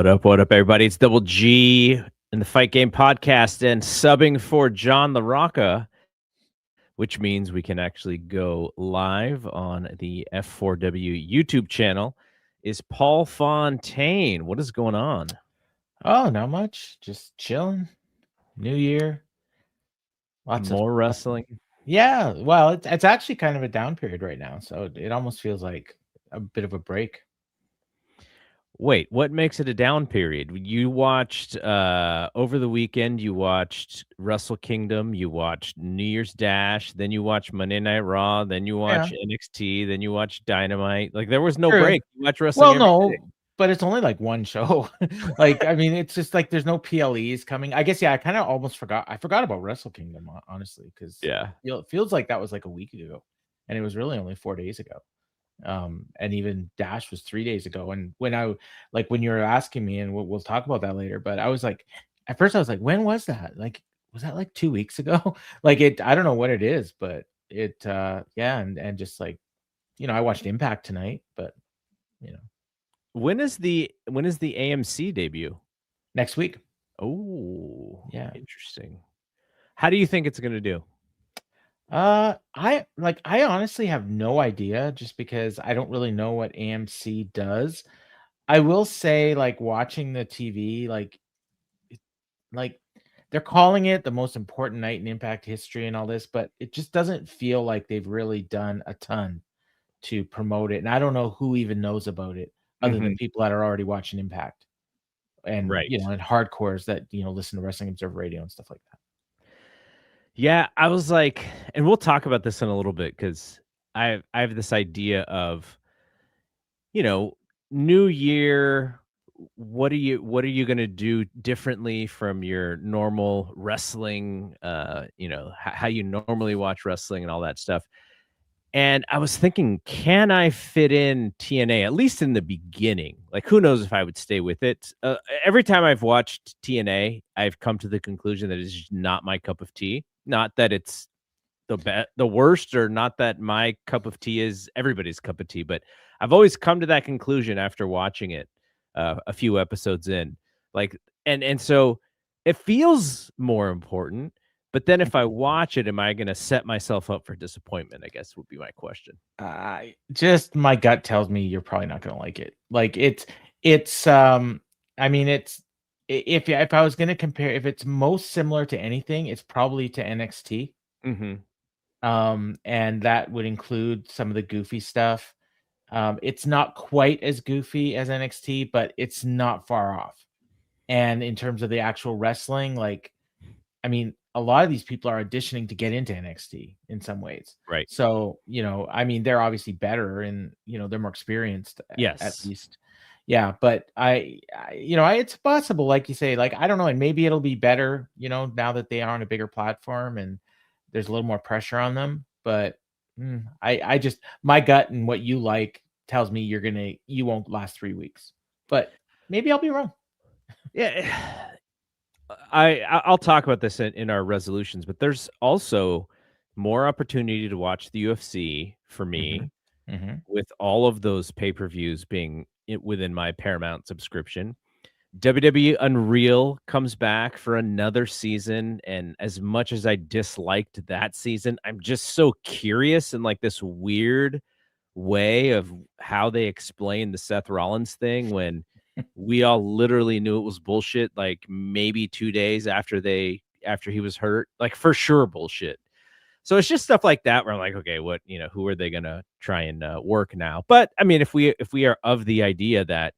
What up, everybody? It's Double G in the Fight Game Podcast and subbing for John LaRocca, which means we can actually go live on the F4W YouTube channel, is Paul Fontaine. What is going on? Oh, not much. Just chilling. New year. Lots more wrestling. Yeah. Well, it's actually kind of a down period right now. So it almost feels like a bit of a break. Wait, what makes it a down period? You watched over the weekend, you watched Wrestle Kingdom, you watched New Year's Dash, then you watched Monday Night Raw, then you watched NXT, then you watched Dynamite. Like there was no break. You watch wrestling every day. But it's only like one show. Like, I mean, it's just like there's no PLEs coming. I guess, yeah, I kind of almost forgot. I forgot about Wrestle Kingdom, honestly, because it feels like that was like a week ago. And it was really only 4 days ago. And even Dash was 3 days ago. And when you were asking me, and we'll talk about that later, but I was like, at first I was like, when was that? Like, was that like 2 weeks ago? Like I don't know what it is, but it, and just like, I watched Impact tonight, but when is the AMC debut? Next week. Oh, yeah, interesting. How do you think it's going to do? I honestly have no idea, just because I don't really know what AMC does. I will say, like, watching the TV, like they're calling it the most important night in Impact history and all this, but it just doesn't feel like they've really done a ton to promote it. And I don't know who even knows about it other than people that are already watching Impact and, and hardcores that, listen to Wrestling Observer Radio and stuff like that. Yeah, I was like, and we'll talk about this in a little bit, because I have this idea of, new year. What are you going to do differently from your normal wrestling? How you normally watch wrestling and all that stuff. And I was thinking, can I fit in TNA, at least in the beginning? Like, who knows if I would stay with it? Every time I've watched TNA, I've come to the conclusion that it's just not my cup of tea. Not that it's the worst, or not that my cup of tea is everybody's cup of tea, but I've always come to that conclusion after watching it a few episodes in. Like, and so it feels more important. But then if I watch it, am I going to set myself up for disappointment, I guess would be my question. Just my gut tells me you're probably not going to like it. Like if I was going to compare, if it's most similar to anything, it's probably to NXT. And that would include some of the goofy stuff. It's not quite as goofy as NXT, but it's not far off. And in terms of the actual wrestling, like, I mean, a lot of these people are auditioning to get into NXT in some ways. Right. So, I mean, they're obviously better and, they're more experienced at least. Yeah. But it's possible, like you say, like, I don't know. And maybe it'll be better, now that they are on a bigger platform and there's a little more pressure on them. But I just, my gut and what you like tells me you won't last 3 weeks, but maybe I'll be wrong. Yeah. I'll talk about this in our resolutions, but there's also more opportunity to watch the UFC for me with all of those pay-per-views being within my Paramount subscription. WWE Unreal comes back for another season, and as much as I disliked that season, I'm just so curious in like this weird way of how they explain the Seth Rollins thing when we all literally knew it was bullshit, like maybe 2 days after he was hurt, like for sure bullshit. So it's just stuff like that where I'm like, okay, what, who are they gonna try and work now? But I mean, if we are of the idea that,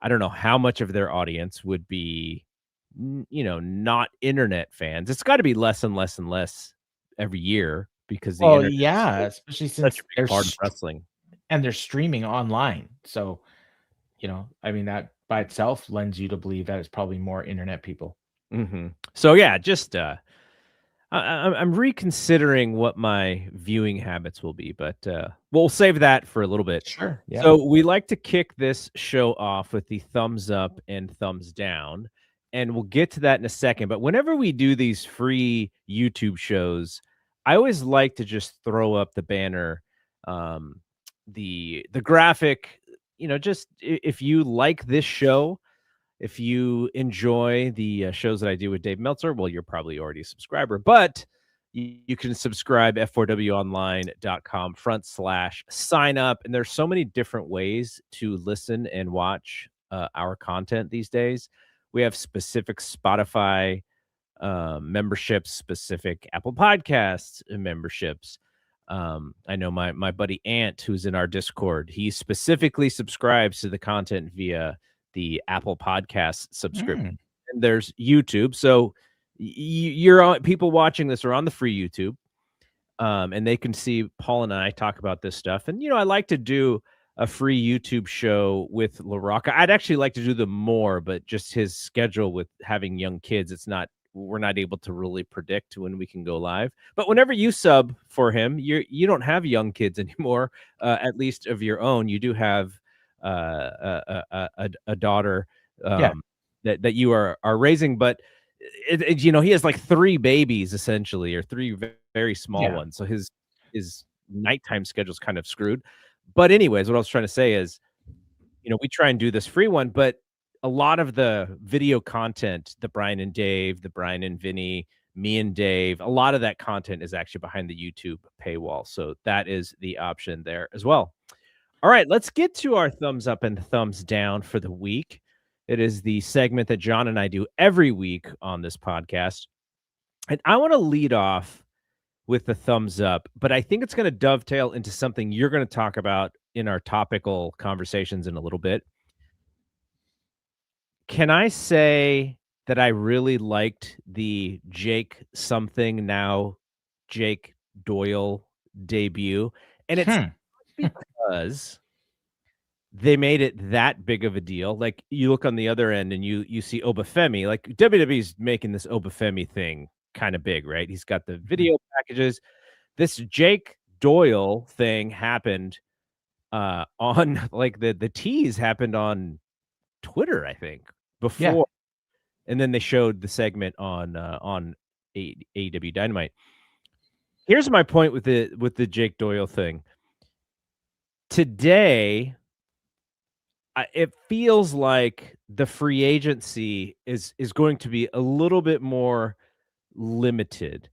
I don't know how much of their audience would be, not internet fans, it's got to be less and less and less every year, because the internet, especially since they're part of wrestling and they're streaming online. So, I mean, that by itself lends you to believe that it's probably more internet people. So yeah, just I'm reconsidering what my viewing habits will be, but we'll save that for a little bit. Sure. Yeah. So we like to kick this show off with the thumbs up and thumbs down, and we'll get to that in a second. But whenever we do these free YouTube shows, I always like to just throw up the banner, the graphic. Just if you like this show, If you enjoy the shows that I do with Dave Meltzer, well, you're probably already a subscriber, but you can subscribe f4wonline.com/sign up. And there's so many different ways to listen and watch our content these days. We have specific Spotify memberships, specific Apple Podcasts memberships. I know my buddy Ant, who's in our Discord, he specifically subscribes to the content via the Apple Podcast subscription. And there's YouTube. So you're on, people watching this are on the free YouTube. And they can see Paul and I talk about this stuff. And, I like to do a free YouTube show with LaRocca. I'd actually like to do them more, but just his schedule with having young kids, we're not able to really predict when we can go live. But whenever you sub for him, you don't have young kids anymore, at least of your own. You do have a daughter that you are raising, but he has like 3 babies essentially, or 3 very small ones. So his nighttime schedule is kind of screwed. But anyways, what I was trying to say is, we try and do this free one, but a lot of the video content, the Brian and Dave, the Brian and Vinny, me and Dave, a lot of that content is actually behind the YouTube paywall. So that is the option there as well. All right, let's get to our thumbs up and thumbs down for the week. It is the segment that John and I do every week on this podcast. And I want to lead off with the thumbs up, but I think it's going to dovetail into something you're going to talk about in our topical conversations in a little bit. Can I say that I really liked the Jake something now Jake Doyle debut? And it's because they made it that big of a deal. Like, you look on the other end and you see Oba Femi, like WWE's making this Oba Femi thing kind of big, right? He's got the video packages. This Jake Doyle thing happened on like the tease happened on Twitter, I think, before, and then they showed the segment on AEW Dynamite. Here's my point with the Jake Doyle thing. Today, it feels like the free agency is going to be a little bit more limited.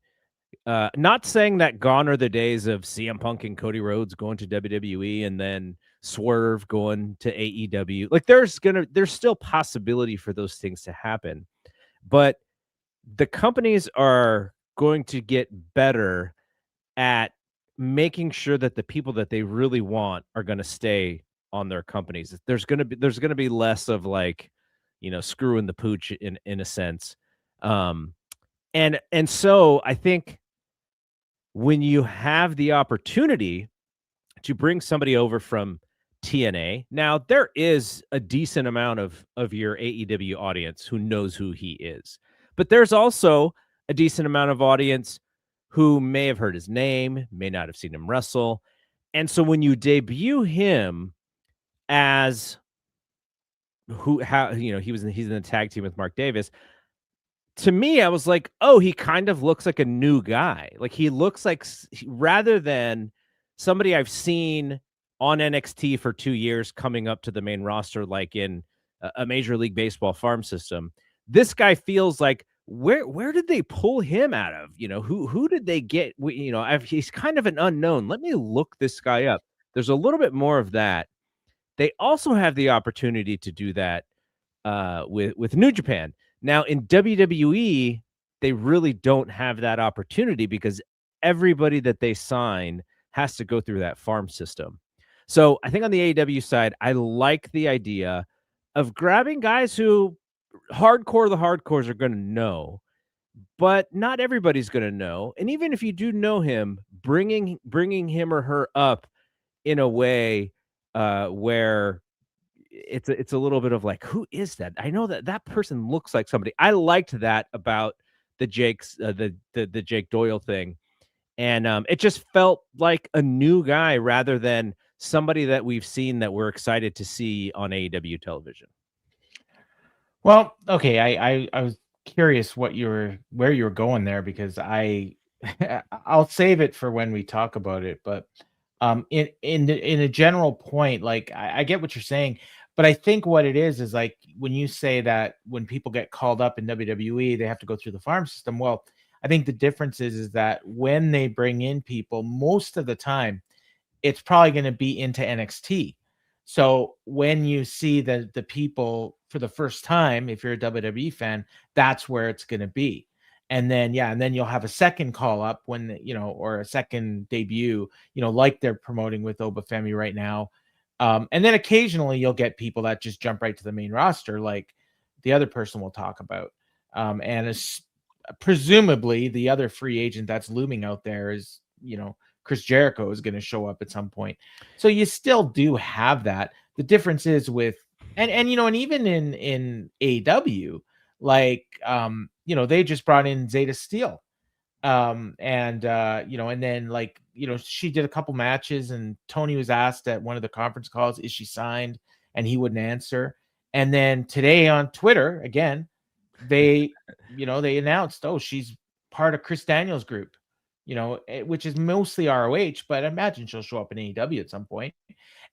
Not saying that gone are the days of CM Punk and Cody Rhodes going to WWE and then Swerve going to AEW. Like, there's still possibility for those things to happen, but the companies are going to get better at making sure that the people that they really want are going to stay on their companies. There's going to be less of like, screwing the pooch in a sense. And so I think when you have the opportunity to bring somebody over from TNA, now there is a decent amount of your AEW audience who knows who he is, but there's also a decent amount of audience who may have heard his name, may not have seen him wrestle. And so when you debut him as he's in the tag team with Mark Davis, to me, I was like, oh, he kind of looks like a new guy. Like, he looks like, rather than somebody I've seen on NXT for 2 years coming up to the main roster, like in a Major League Baseball farm system, this guy feels like, where did they pull him out of? Who did they get? He's kind of an unknown. Let me look this guy up. There's a little bit more of that. They also have the opportunity to do that with New Japan. Now, in WWE, they really don't have that opportunity because everybody that they sign has to go through that farm system. So I think on the AEW side, I like the idea of grabbing guys who the hardcores are going to know, but not everybody's going to know. And even if you do know him, bringing him or her up in a way where it's a little bit of like, who is that? I know that person looks like somebody. I liked that about the the Jake Doyle thing, and it just felt like a new guy rather than somebody that we've seen that we're excited to see on AEW television. Well, okay, I was curious where you were going there, because I'll save it for when we talk about it, but in a general point, like, I get what you're saying, But I think what it is like when you say that when people get called up in WWE, they have to go through the farm system. Well, I think the difference is that when they bring in people, most of the time, it's probably going to be into NXT. So when you see the people for the first time, if you're a WWE fan, that's where it's going to be. And then, and then you'll have a second call up when, or a second debut, like they're promoting with Oba Femi right now. And then occasionally you'll get people that just jump right to the main roster, like the other person we'll talk about. And presumably the other free agent that's looming out there is, Chris Jericho is going to show up at some point. So you still do have that. The difference is with, and even in AEW, like, they just brought in Zeta Steel. And then like, she did a couple matches and Tony was asked at one of the conference calls, is she signed? And he wouldn't answer. And then today on Twitter, again, they announced, oh, she's part of Chris Daniels' group, which is mostly ROH, but I imagine she'll show up in AEW at some point.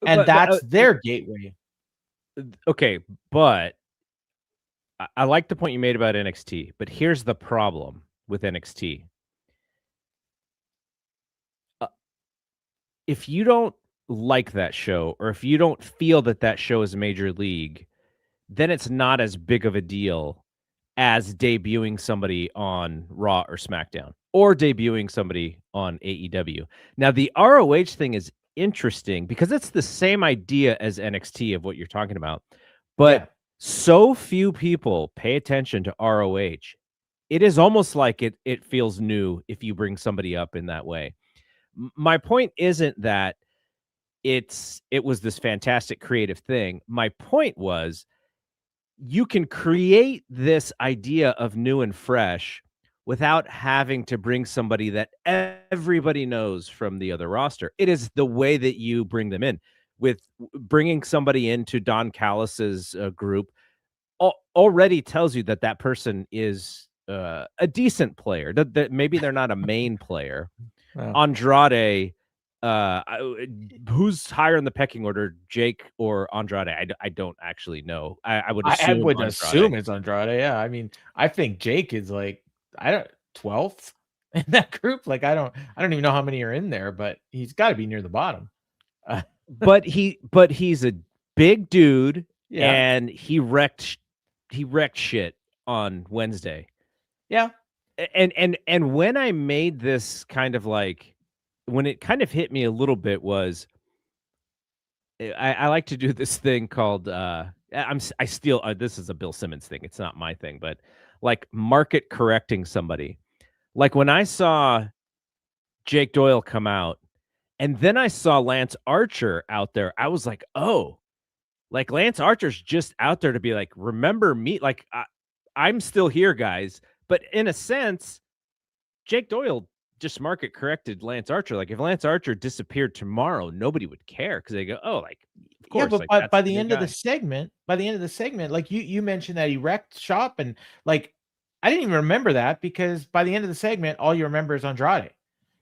And that's their gateway. Okay, but I like the point you made about NXT, but here's the problem with NXT. If you don't like that show, or if you don't feel that show is a major league, then it's not as big of a deal as debuting somebody on Raw or SmackDown, or debuting somebody on AEW. Now, the ROH thing is interesting because it's the same idea as NXT of what you're talking about, but so few people pay attention to ROH. It is almost like it feels new if you bring somebody up in that way. My point isn't that it was this fantastic creative thing. My point was, you can create this idea of new and fresh without having to bring somebody that everybody knows from the other roster. It is the way that you bring them in. With bringing somebody into Don Callis's group already tells you that person is a decent player. That maybe they're not a main player. Andrade, who's higher in the pecking order, Jake or Andrade? I don't actually know. I would assume it's Andrade. Yeah, I mean, I think Jake is like 12th in that group. Like I don't even know how many are in there, but he's got to be near the bottom. But he's a big dude, and he wrecked shit on Wednesday. Yeah. And when I made this kind of like, when it kind of hit me a little bit was, I like to do this thing called I steal this is a Bill Simmons thing. It's not my thing, but like market correcting somebody. Like when I saw Jake Doyle come out, and then I saw Lance Archer out there, I was like, oh, like Lance Archer's just out there to be like, remember me? Like I'm still here, guys. But in a sense, Jake Doyle just market corrected Lance Archer. Like if Lance Archer disappeared tomorrow, nobody would care because they go, oh, like of course. Yeah, but like, by the end of the segment, like you mentioned that he wrecked shop, and like I didn't even remember that because by the end of the segment, all you remember is Andrade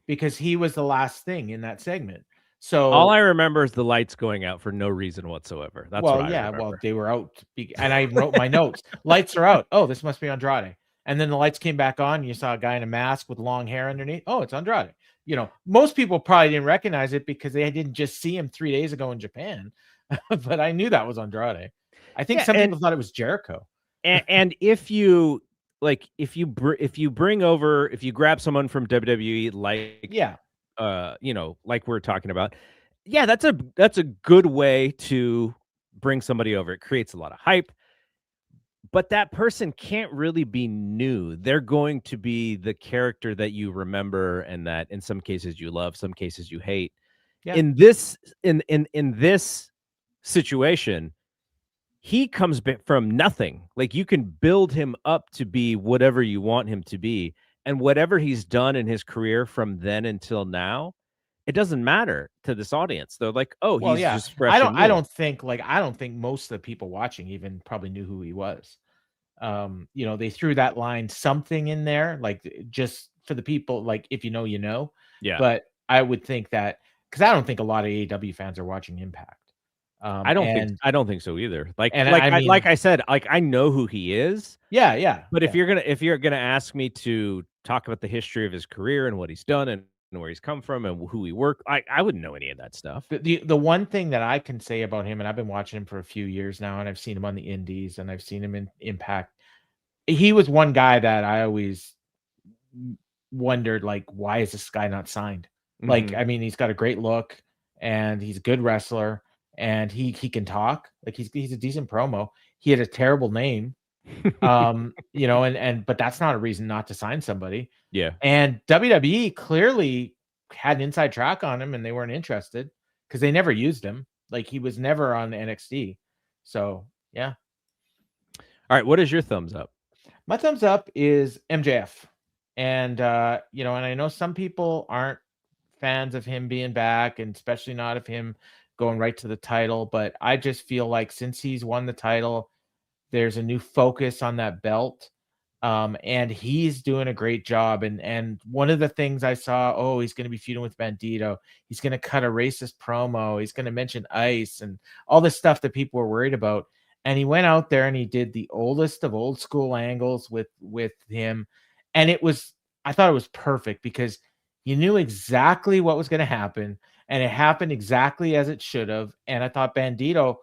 because he was the last thing in that segment. So all I remember is the lights going out for no reason whatsoever. That's what I remember. Well, they were out, and I wrote my notes. Lights are out. Oh, this must be Andrade. And then the lights came back on. And you saw a guy in a mask with long hair underneath. Oh, it's Andrade. Most people probably didn't recognize it because they didn't just see him 3 days ago in Japan. But I knew that was Andrade. I think some people thought it was Jericho. And if you like, if you grab someone from WWE, like like we're talking about, that's a good way to bring somebody over. It creates a lot of hype. But that person can't really be new. They're going to be the character that you remember, and that in some cases you love, some cases you hate. Yeah. In this situation, he comes from nothing. Like you can build him up to be whatever you want him to be, and whatever he's done in his career from then until now, it doesn't matter to this audience. They're like, oh, he's just fresh. I don't think most of the people watching even probably knew who he was. They threw that line something in there, like just for the people, like if you know, you know. Yeah. But I would think that because I don't think a lot of AEW fans are watching Impact. I don't think so either. Like I said, like I know who he is. Yeah. But if you're gonna ask me to talk about the history of his career and what he's done and where he's come from and who he worked, I wouldn't know any of that stuff. The one thing that I can say about him, and I've been watching him for a few years now, and I've seen him on the Indies, and I've seen him in Impact. He was one guy that I always wondered, like, why is this guy not signed? Like, I mean, he's got a great look, and he's a good wrestler, and he can talk. Like, he's a decent promo. He had a terrible name, you know, but that's not a reason not to sign somebody. Yeah. And WWE clearly had an inside track on him, and they weren't interested because they never used him. Like, he was never on NXT. So yeah. All right, what is your thumbs up? My thumbs up is MJF. And you know, and I know some people aren't fans of him being back, and especially not of him going right to the title, but I just feel like since he's won the title, there's a new focus on that belt. And he's doing a great job. And one of the things I saw, he's going to be feuding with Bandito. He's going to cut a racist promo. He's going to mention ICE and all this stuff that people were worried about. And he went out there and he did the oldest of old school angles with him. And I thought it was perfect because you knew exactly what was going to happen, and it happened exactly as it should have. And I thought Bandito,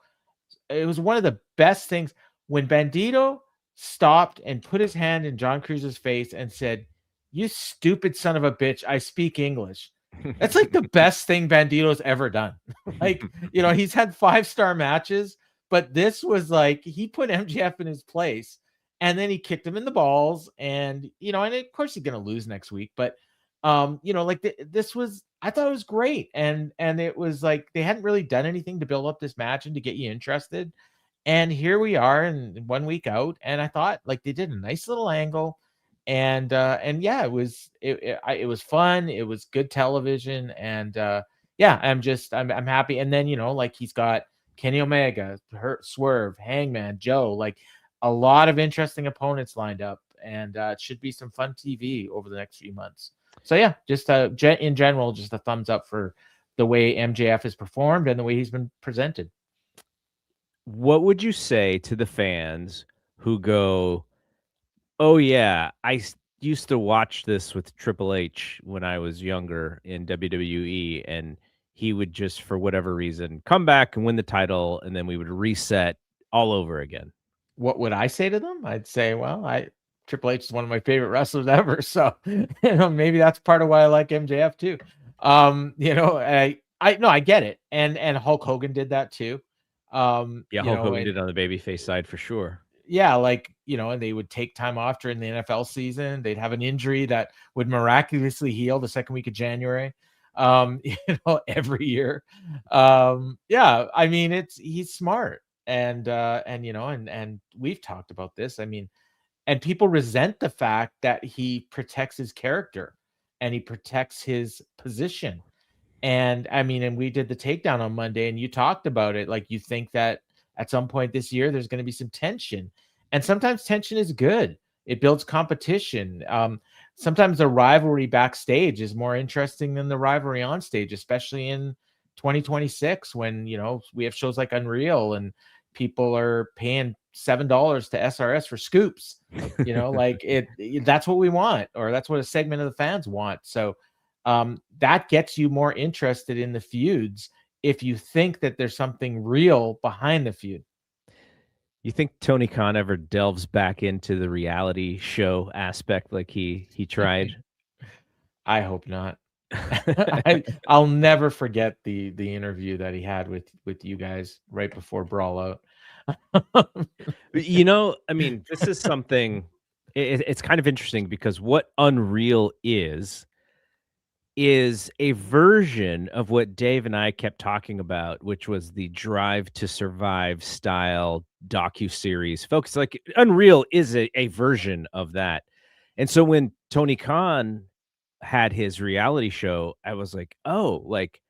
it was one of the best things when Bandito stopped and put his hand in John Cruz's face and said, "You stupid son of a bitch, I speak English." That's like the best thing Bandito's ever done. Like, you know, he's had 5-star matches, but this was like, he put MJF in his place, and then he kicked him in the balls, and, you know, and of course he's going to lose next week, but, you know, like I thought it was great. And it was like, they hadn't really done anything to build up this match and to get you interested. And here we are in 1 week out. And I thought, like, they did a nice little angle, and yeah, it was fun. It was good television. And, yeah, I'm happy. And then, you know, like, he's got Kenny Omega, Swerve, Hangman, Joe, like a lot of interesting opponents lined up, and it should be some fun TV over the next few months. So yeah, just in general, just a thumbs up for the way MJF has performed and the way he's been presented. What would you say to the fans who go, "Oh yeah, I used to watch this with Triple H when I was younger in WWE, and he would just, for whatever reason, come back and win the title, and then we would reset all over again"? What would I say to them? I'd say, well, Triple H is one of my favorite wrestlers ever, so you know, maybe that's part of why I like MJF too. You know, I get it, and Hulk Hogan did that too. Yeah, Hulk Hogan did on the babyface side for sure. Yeah, like, you know, and they would take time off during the NFL season. They'd have an injury that would miraculously heal the second week of January. You know, every year. Yeah, I mean, he's smart, and you know, and we've talked about this. I mean, and people resent the fact that he protects his character and he protects his position. And I mean, and we did the takedown on Monday, and you talked about it. Like, you think that at some point this year, there's going to be some tension, and sometimes tension is good. It builds competition. Sometimes the rivalry backstage is more interesting than the rivalry on stage, especially in 2026, when, you know, we have shows like Unreal and people are paying $7 to SRS for scoops, you know, like that's what we want, or that's what a segment of the fans want. So that gets you more interested in the feuds if you think that there's something real behind the feud. You think Tony Khan ever delves back into the reality show aspect like he tried? I hope not. I'll never forget the interview that he had with you guys right before Brawl Out. You know, I mean, this is something, it's kind of interesting because what Unreal is a version of what Dave and I kept talking about, which was the Drive to Survive style docuseries. Folks, like, Unreal is a version of that. And so when Tony Khan had his reality show, I was like, oh, like,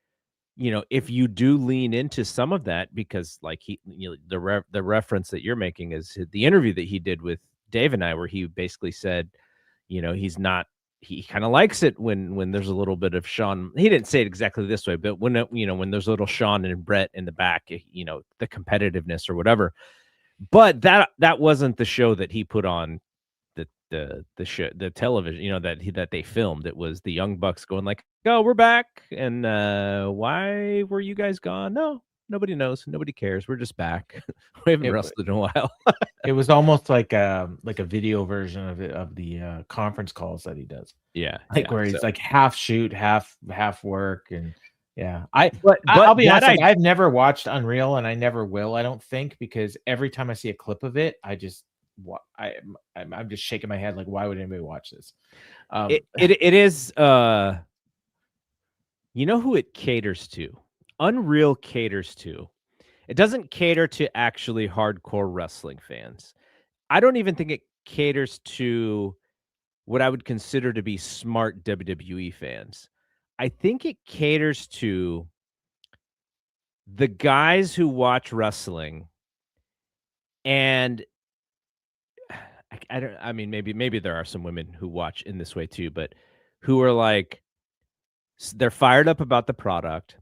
you know, if you do lean into some of that, because like the reference that you're making is the interview that he did with Dave and I, where he basically said, you know, he's not he kind of likes it when there's a little bit of Sean. He didn't say it exactly this way, but when when there's a little Sean and Brett in the back, the competitiveness or whatever. But that wasn't the show that he put on the show, the television, that they filmed. It was the Young Bucks going like, "Oh, we're back," and why were you guys gone? No, nobody knows, nobody cares. We're just back. We haven't wrestled in a while. It was almost like a video version of the conference calls that he does. Yeah, where he's like half shoot, half work, and yeah. But I'll be honest, I've never watched Unreal, and I never will. I don't think, because every time I see a clip of it, I'm just shaking my head like, why would anybody watch this? It is. You know who it caters to? Unreal caters to. It doesn't cater to actually hardcore wrestling fans. I don't even think it caters to what I would consider to be smart WWE fans. I think it caters to the guys who watch wrestling, and I mean, maybe there are some women who watch in this way too, but who are like, they're fired up about the product.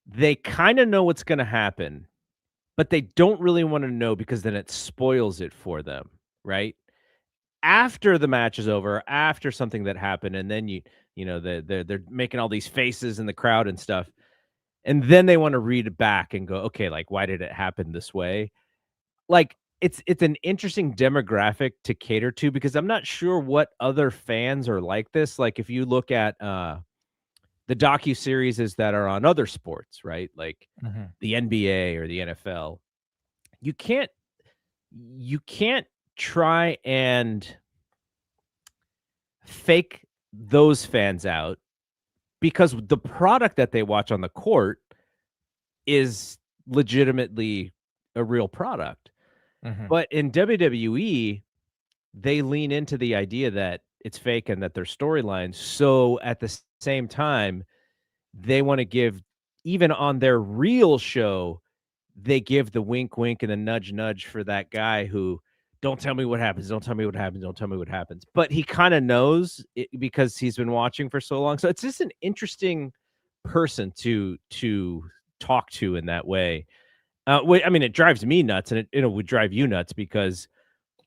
They kind of know what's going to happen, but they don't really want to know because then it spoils it for them, right? After the match is over, after something that happened, and then they're making all these faces in the crowd and stuff, and then they want to read it back and go, okay, like, why did it happen this way? Like, it's an interesting demographic to cater to, because I'm not sure what other fans are like this. Like, if you look at the docuseries that are on other sports, right? Like the NBA or the NFL, you can't try and fake those fans out, because the product that they watch on the court is legitimately a real product. But in WWE, they lean into the idea that it's fake and that they're storylines. So at the same time, they want to give, even on their real show, they give the wink, wink, and the nudge, nudge for that guy who, don't tell me what happens. Don't tell me what happens. Don't tell me what happens. But he kind of knows it because he's been watching for so long. So it's just an interesting person to talk to in that way. I mean, it drives me nuts, and it would drive you nuts because,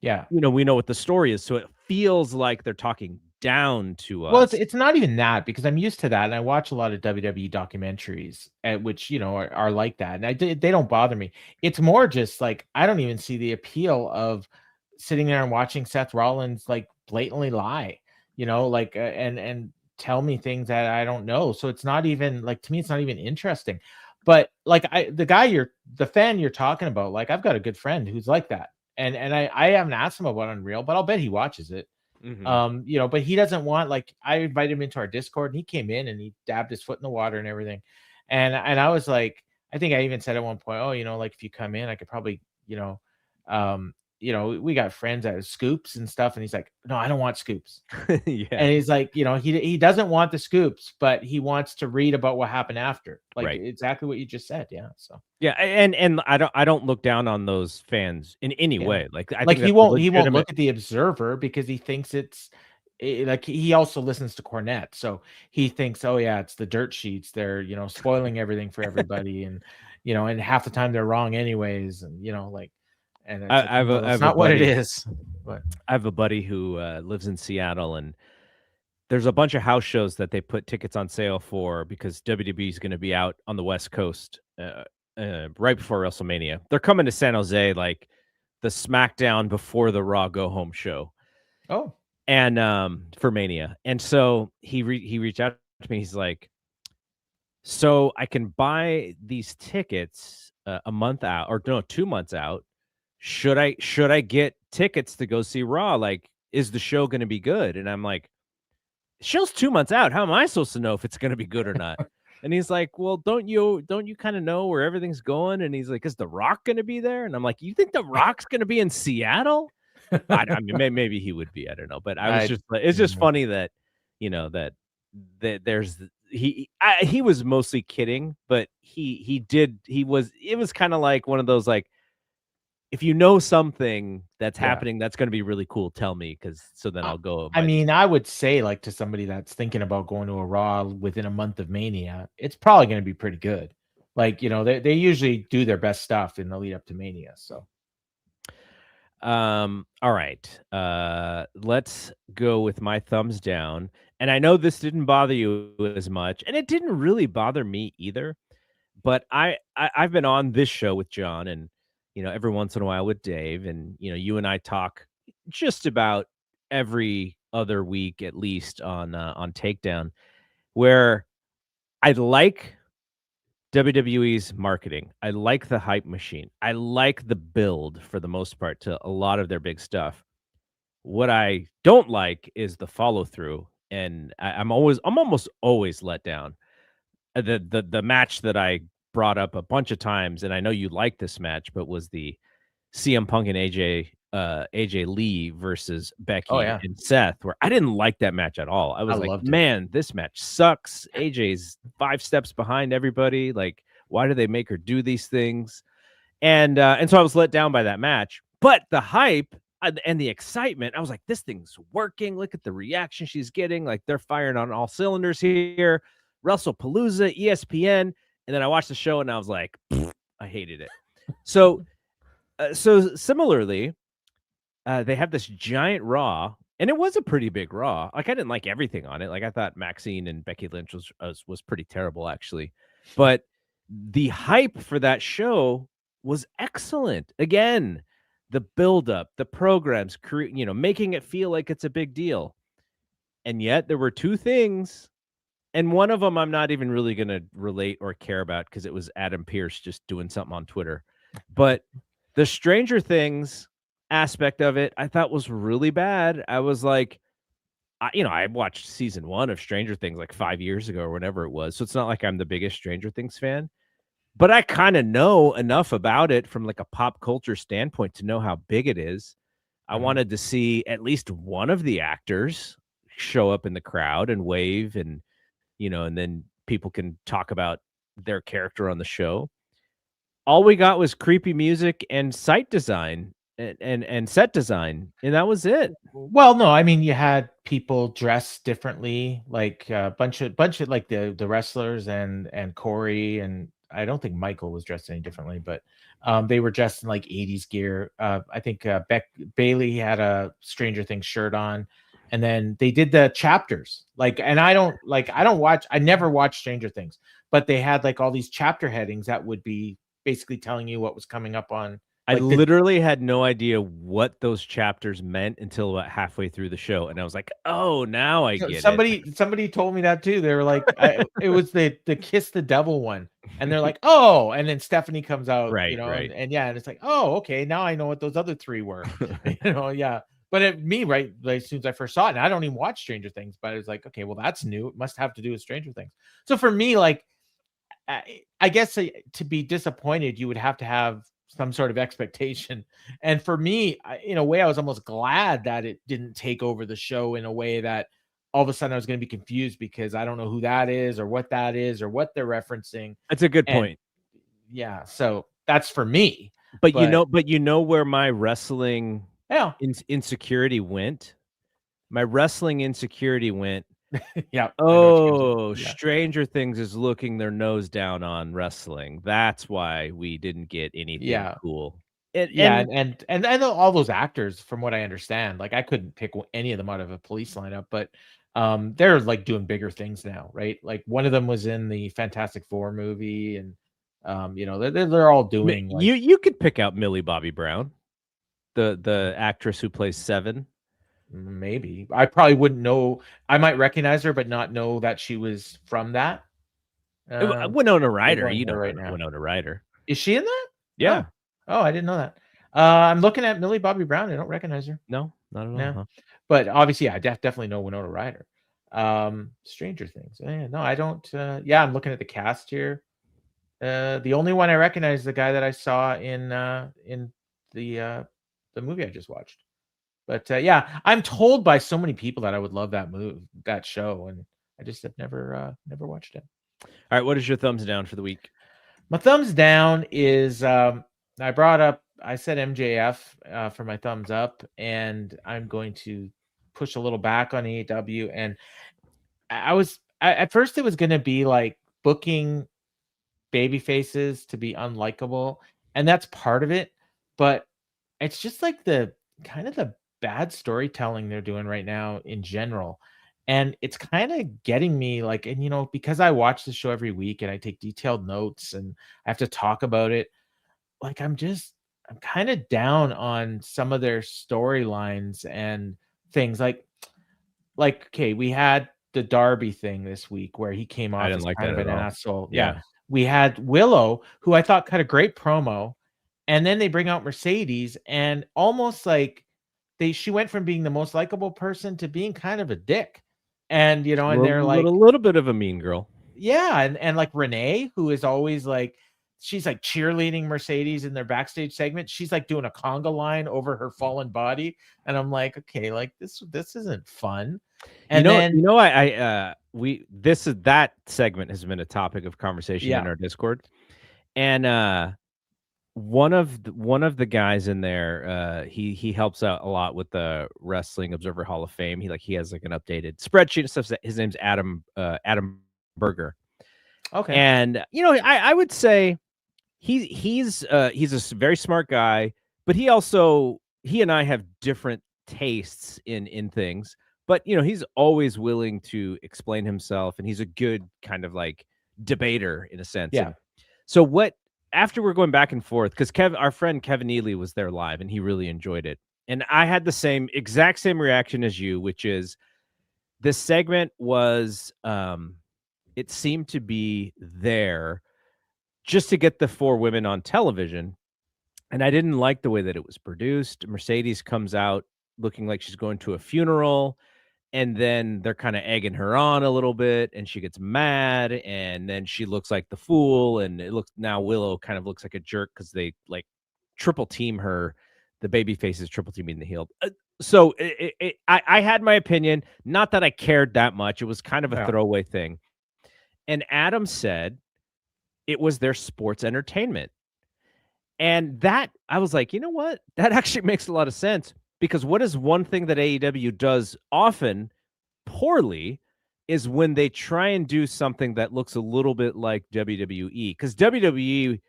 we know what the story is. So it feels like they're talking down to us. Well, it's not even that, because I'm used to that, and I watch a lot of WWE documentaries, which are like that, and they don't bother me. It's more just like, I don't even see the appeal of sitting there and watching Seth Rollins like blatantly lie, and tell me things that I don't know. So it's not even like, to me, it's not even interesting. But like, the fan you're talking about, like, I've got a good friend who's like that, and I haven't asked him about Unreal, but I'll bet he watches it. But he doesn't want, like, I invited him into our Discord, and he came in and he dabbed his foot in the water and everything. And I was like, I think I even said at one point, oh, like, if you come in, I could probably, we got friends at Scoops and stuff. And he's like, no, I don't want Scoops. And he's like, he doesn't want the Scoops, but he wants to read about what happened after. Like, exactly what you just said. Yeah. So yeah, and I don't look down on those fans in any way. Like, I think he won't look at the Observer because he thinks like, he also listens to Cornette, so he thinks, oh yeah, it's the dirt sheets. They're spoiling everything for everybody, and and half the time they're wrong anyways, and like. And it's not what it is. But I have a buddy who lives in Seattle, and there's a bunch of house shows that they put tickets on sale for because WWE is going to be out on the West Coast right before WrestleMania. They're coming to San Jose, like the SmackDown before the Raw Go Home show. Oh, and for Mania. And so he reached out to me. He's like, so I can buy these tickets a month out, or no, 2 months out. Should I get tickets to go see Raw? Like, is the show going to be good? And I'm like, show's 2 months out. How am I supposed to know if it's going to be good or not? And he's like, well, don't you kind of know where everything's going? And he's like, is The Rock going to be there? And I'm like, you think The Rock's going to be in Seattle? I mean, maybe he would be. I don't know. But it's just funny that, that he was mostly kidding, but it was kind of like one of those, like, if you know something that's happening that's going to be really cool, tell me, because so then I'll go. I mean, I would say, like, to somebody that's thinking about going to a Raw within a month of Mania, it's probably going to be pretty good. Like, they usually do their best stuff in the lead up to Mania. So, all right. Let's go with my thumbs down. And I know this didn't bother you as much, and it didn't really bother me either. But I've been on this show with John, and every once in a while with Dave, and you and I talk just about every other week at least on Takedown, where I like WWE's marketing. I like the hype machine. I like the build for the most part to a lot of their big stuff. What I don't like is the follow through, and I'm almost always let down. The match that I brought up a bunch of times, and I know you like this match, but was the CM Punk and AJ Lee versus Becky and Seth, where I didn't like that match at all. I was like, man, this match sucks. AJ's 5 steps behind everybody. Like, why do they make her do these things? And so I was let down by that match. But the hype and the excitement, I was like, this thing's working. Look at the reaction she's getting. Like, they're firing on all cylinders here. WrestlePalooza, ESPN. And then I watched the show and I was like, I hated it. So similarly, they have this giant Raw, and it was a pretty big Raw. Like, I didn't like everything on it. Like, I thought Maxine and Becky Lynch was pretty terrible, actually. But the hype for that show was excellent. Again, the buildup, the programs, making it feel like it's a big deal. And yet there were 2 things, and one of them I'm not even really going to relate or care about because it was Adam Pearce just doing something on Twitter. But the Stranger Things aspect of it, I thought was really bad. I was like, I watched season 1 of Stranger Things like 5 years ago or whenever it was. So it's not like I'm the biggest Stranger Things fan, but I kind of know enough about it from like a pop culture standpoint to know how big it is. I wanted to see at least one of the actors show up in the crowd and wave and then people can talk about their character on the show. All we got was creepy music and site design and set design, and that was it. Well, no, I mean, you had people dressed differently, like a bunch of like the wrestlers and Corey, and I don't think Michael was dressed any differently, but they were dressed in like 80s gear. I think Bailey had a Stranger Things shirt on, and then they did the chapters. I never watched Stranger Things, but they had like all these chapter headings that would be basically telling you what was coming up on. I literally had no idea what those chapters meant until about halfway through the show, and I was like, "Oh, now I get it." Somebody told me that too. They were like, "It was the Kiss the Devil one," and they're like, "Oh!" And then Stephanie comes out, right. And it's like, "Oh, okay, now I know what those other 3 were." Yeah. But as soon as I first saw it, and I don't even watch Stranger Things, but I was like, okay, well, that's new. It must have to do with Stranger Things. So for me, like, I guess to be disappointed, you would have to have some sort of expectation. And for me, in a way, I was almost glad that it didn't take over the show in a way that all of a sudden I was going to be confused because I don't know who that is or what that is or what they're referencing. That's a good point. Yeah. So that's for me. But you know where my wrestling insecurity went? My wrestling insecurity went. Yeah. Oh, Stranger Things is looking their nose down on wrestling. That's why we didn't get anything cool. And all those actors, from what I understand, like I couldn't pick any of them out of a Police lineup, but they're like doing bigger things now, right? Like one of them was in the Fantastic Four movie, and they're all doing. You could pick out Millie Bobby Brown, the actress who plays Seven. Maybe I probably wouldn't know. I might recognize her, but not know that she was from that. Winona Ryder, Winona Ryder. Is she in that? Yeah. Oh, I didn't know that. I'm looking at Millie Bobby Brown. I don't recognize her. No, not at all. Huh? But obviously, I definitely know Winona Ryder. Stranger Things. No, I don't. I'm looking at the cast here. The only one I recognize is the guy that I saw in the movie I just watched. But I'm told by so many people that I would love that show, and I just have never watched it. All right, what is your thumbs down for the week? My thumbs down is I brought up I said MJF for my thumbs up, and I'm going to push a little back on AEW. And at first it was going to be like booking baby faces to be unlikable, and that's part of it, but it's just like the kind of the bad storytelling they're doing right now in general. And it's kind of getting me like, and because I watch the show every week and I take detailed notes and I have to talk about it, like I'm kind of down on some of their storylines and things like okay, we had the Darby thing this week where he came off as kind of an asshole. Yeah. We had Willow, who I thought cut a great promo, and then they bring out Mercedes, and almost like she went from being the most likable person to being kind of a dick. And and they're like a little bit of a mean girl. Yeah, and like Renee, who is always like, she's like cheerleading Mercedes in their backstage segment. She's like doing a conga line over her fallen body, and I'm like, okay, like this isn't fun. And that segment has been a topic of conversation in our Discord, and one of the guys in there, he helps out a lot with the Wrestling Observer Hall of Fame. He has like an updated spreadsheet and stuff. His name's Adam Berger. Okay. And I would say he's a very smart guy, but he and I have different tastes in things. But he's always willing to explain himself, and he's a good kind of like debater in a sense. Yeah. And so after we're going back and forth, because our friend Kevin Neely was there live and he really enjoyed it. And I had the exact same reaction as you, which is this segment was, it seemed to be there just to get the 4 women on television. And I didn't like the way that it was produced. Mercedes comes out looking like she's going to a funeral, and then they're kind of egging her on a little bit, and she gets mad, and then she looks like the fool, and now Willow kind of looks like a jerk because they like triple team her. The baby faces triple teaming the heel. So I had my opinion. Not that I cared that much. It was kind of a throwaway thing. And Adam said it was their sports entertainment. And that, I was like, you know what? That actually makes a lot of sense. Because what is one thing that AEW does often poorly is when they try and do something that looks a little bit like WWE. Because WWE's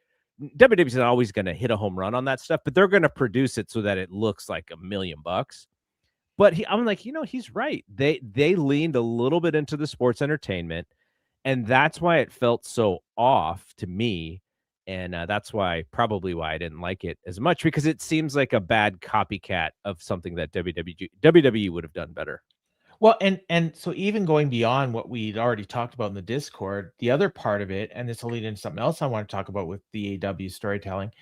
not always going to hit a home run on that stuff, but they're going to produce it so that it looks like $1 million. But I'm like, he's right. They leaned a little bit into the sports entertainment, and that's why it felt so off to me. And that's probably why I didn't like it as much, because it seems like a bad copycat of something that WWE would have done better. Well, and so even going beyond what we'd already talked about in the Discord, the other part of it, and this will lead into something else I want to talk about with the AEW storytelling,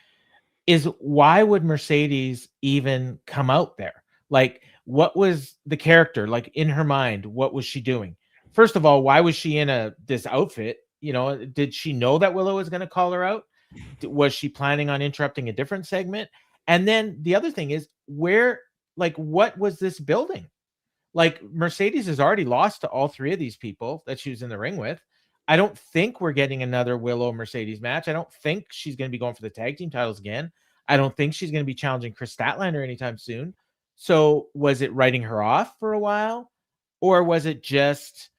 is why would Mercedes even come out there? Like, what was the character like in her mind? What was she doing? First of all, why was she in this outfit? Did she know that Willow was going to call her out? Was she planning on interrupting a different segment? And then the other thing is, what was this building? Like, Mercedes has already lost to all 3 of these people that she was in the ring with. I don't think we're getting another Willow Mercedes match. I don't think she's going to be going for the tag team titles again. I don't think she's going to be challenging Chris Statlander anytime soon. So was it writing her off for a while? Or was it just,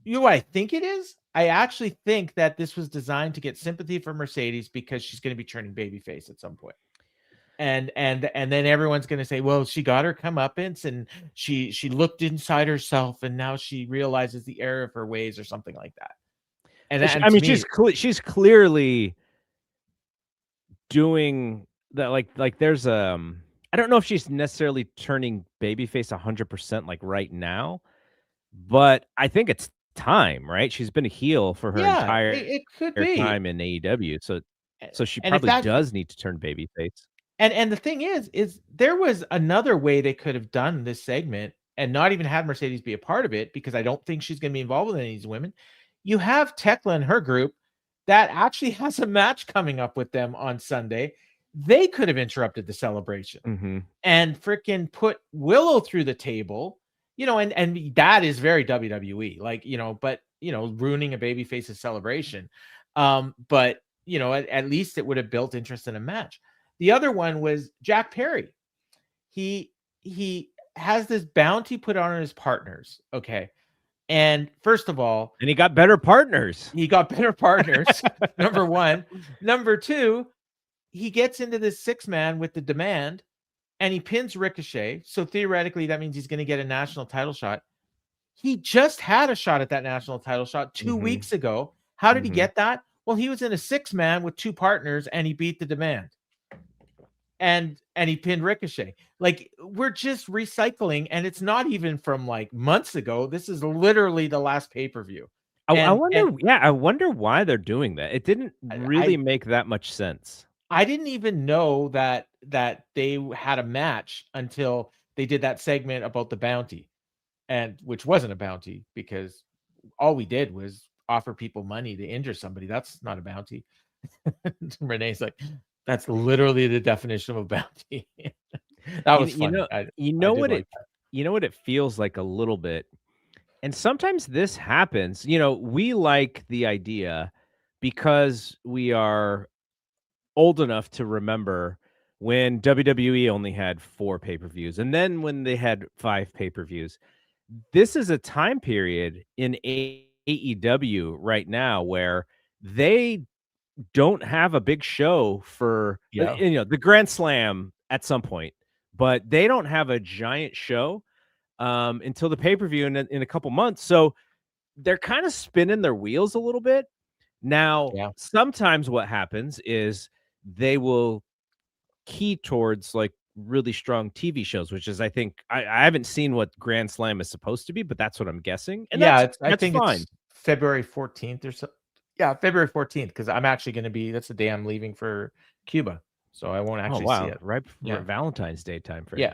what I think it is? I actually think that this was designed to get sympathy for Mercedes because she's going to be turning babyface at some point. And then everyone's going to say, well, she got her comeuppance and she looked inside herself and now she realizes the error of her ways or something like that. And I mean, she's clearly doing that. Like there's I don't know if she's necessarily turning babyface 100% like right now, but I think it's time, right? She's been a heel for her entire time in AEW, so she probably does need to turn babyface. And the thing is there was another way they could have done this segment and not even had Mercedes be a part of it, because I don't think she's going to be involved with any of these women. You have Tekla and her group that actually has a match coming up with them on Sunday. They could have interrupted the celebration and freaking put Willow through the table. And that is very WWE, like, but ruining a babyface's celebration. But you know, at least it would have built interest in a match. The other one was Jack Perry. He has this bounty put on his partners. Okay. And first of all, and he got better partners. Number one. Number two, he gets into this 6-man with the Demand and he pins Ricochet. So theoretically, that means he's going to get a national title shot. He just had a shot at that national title shot 2 weeks ago. How did he get that? Well, he was in a 6-man with 2 partners and he beat the Demand. And he pinned Ricochet. Like, we're just recycling, and it's not even from like months ago. This is literally the last pay-per-view. I wonder why they're doing that. It didn't really make that much sense. I didn't even know that they had a match until they did that segment about the bounty, and which wasn't a bounty because all we did was offer people money to injure somebody. That's not a bounty. Renee's like, that's literally the definition of a bounty. That was funny. You know what it feels like a little bit. And sometimes this happens. You know, we like the idea because we are old enough to remember when WWE only had 4 pay-per-views and then when they had 5 pay-per-views. This is a time period in AEW right now where they don't have a big show for the Grand Slam at some point, but they don't have a giant show until the pay-per-view in a couple months. So they're kind of spinning their wheels a little bit. Now, sometimes what happens is they will key towards like really strong TV shows, which is, I think, I haven't seen what Grand Slam is supposed to be, but that's what I'm guessing. And I think fine. It's February 14th or so. Yeah, February 14th, because I'm actually going to be, that's the day I'm leaving for Cuba. So I won't actually see it. Right before Valentine's Day time frame. Yeah.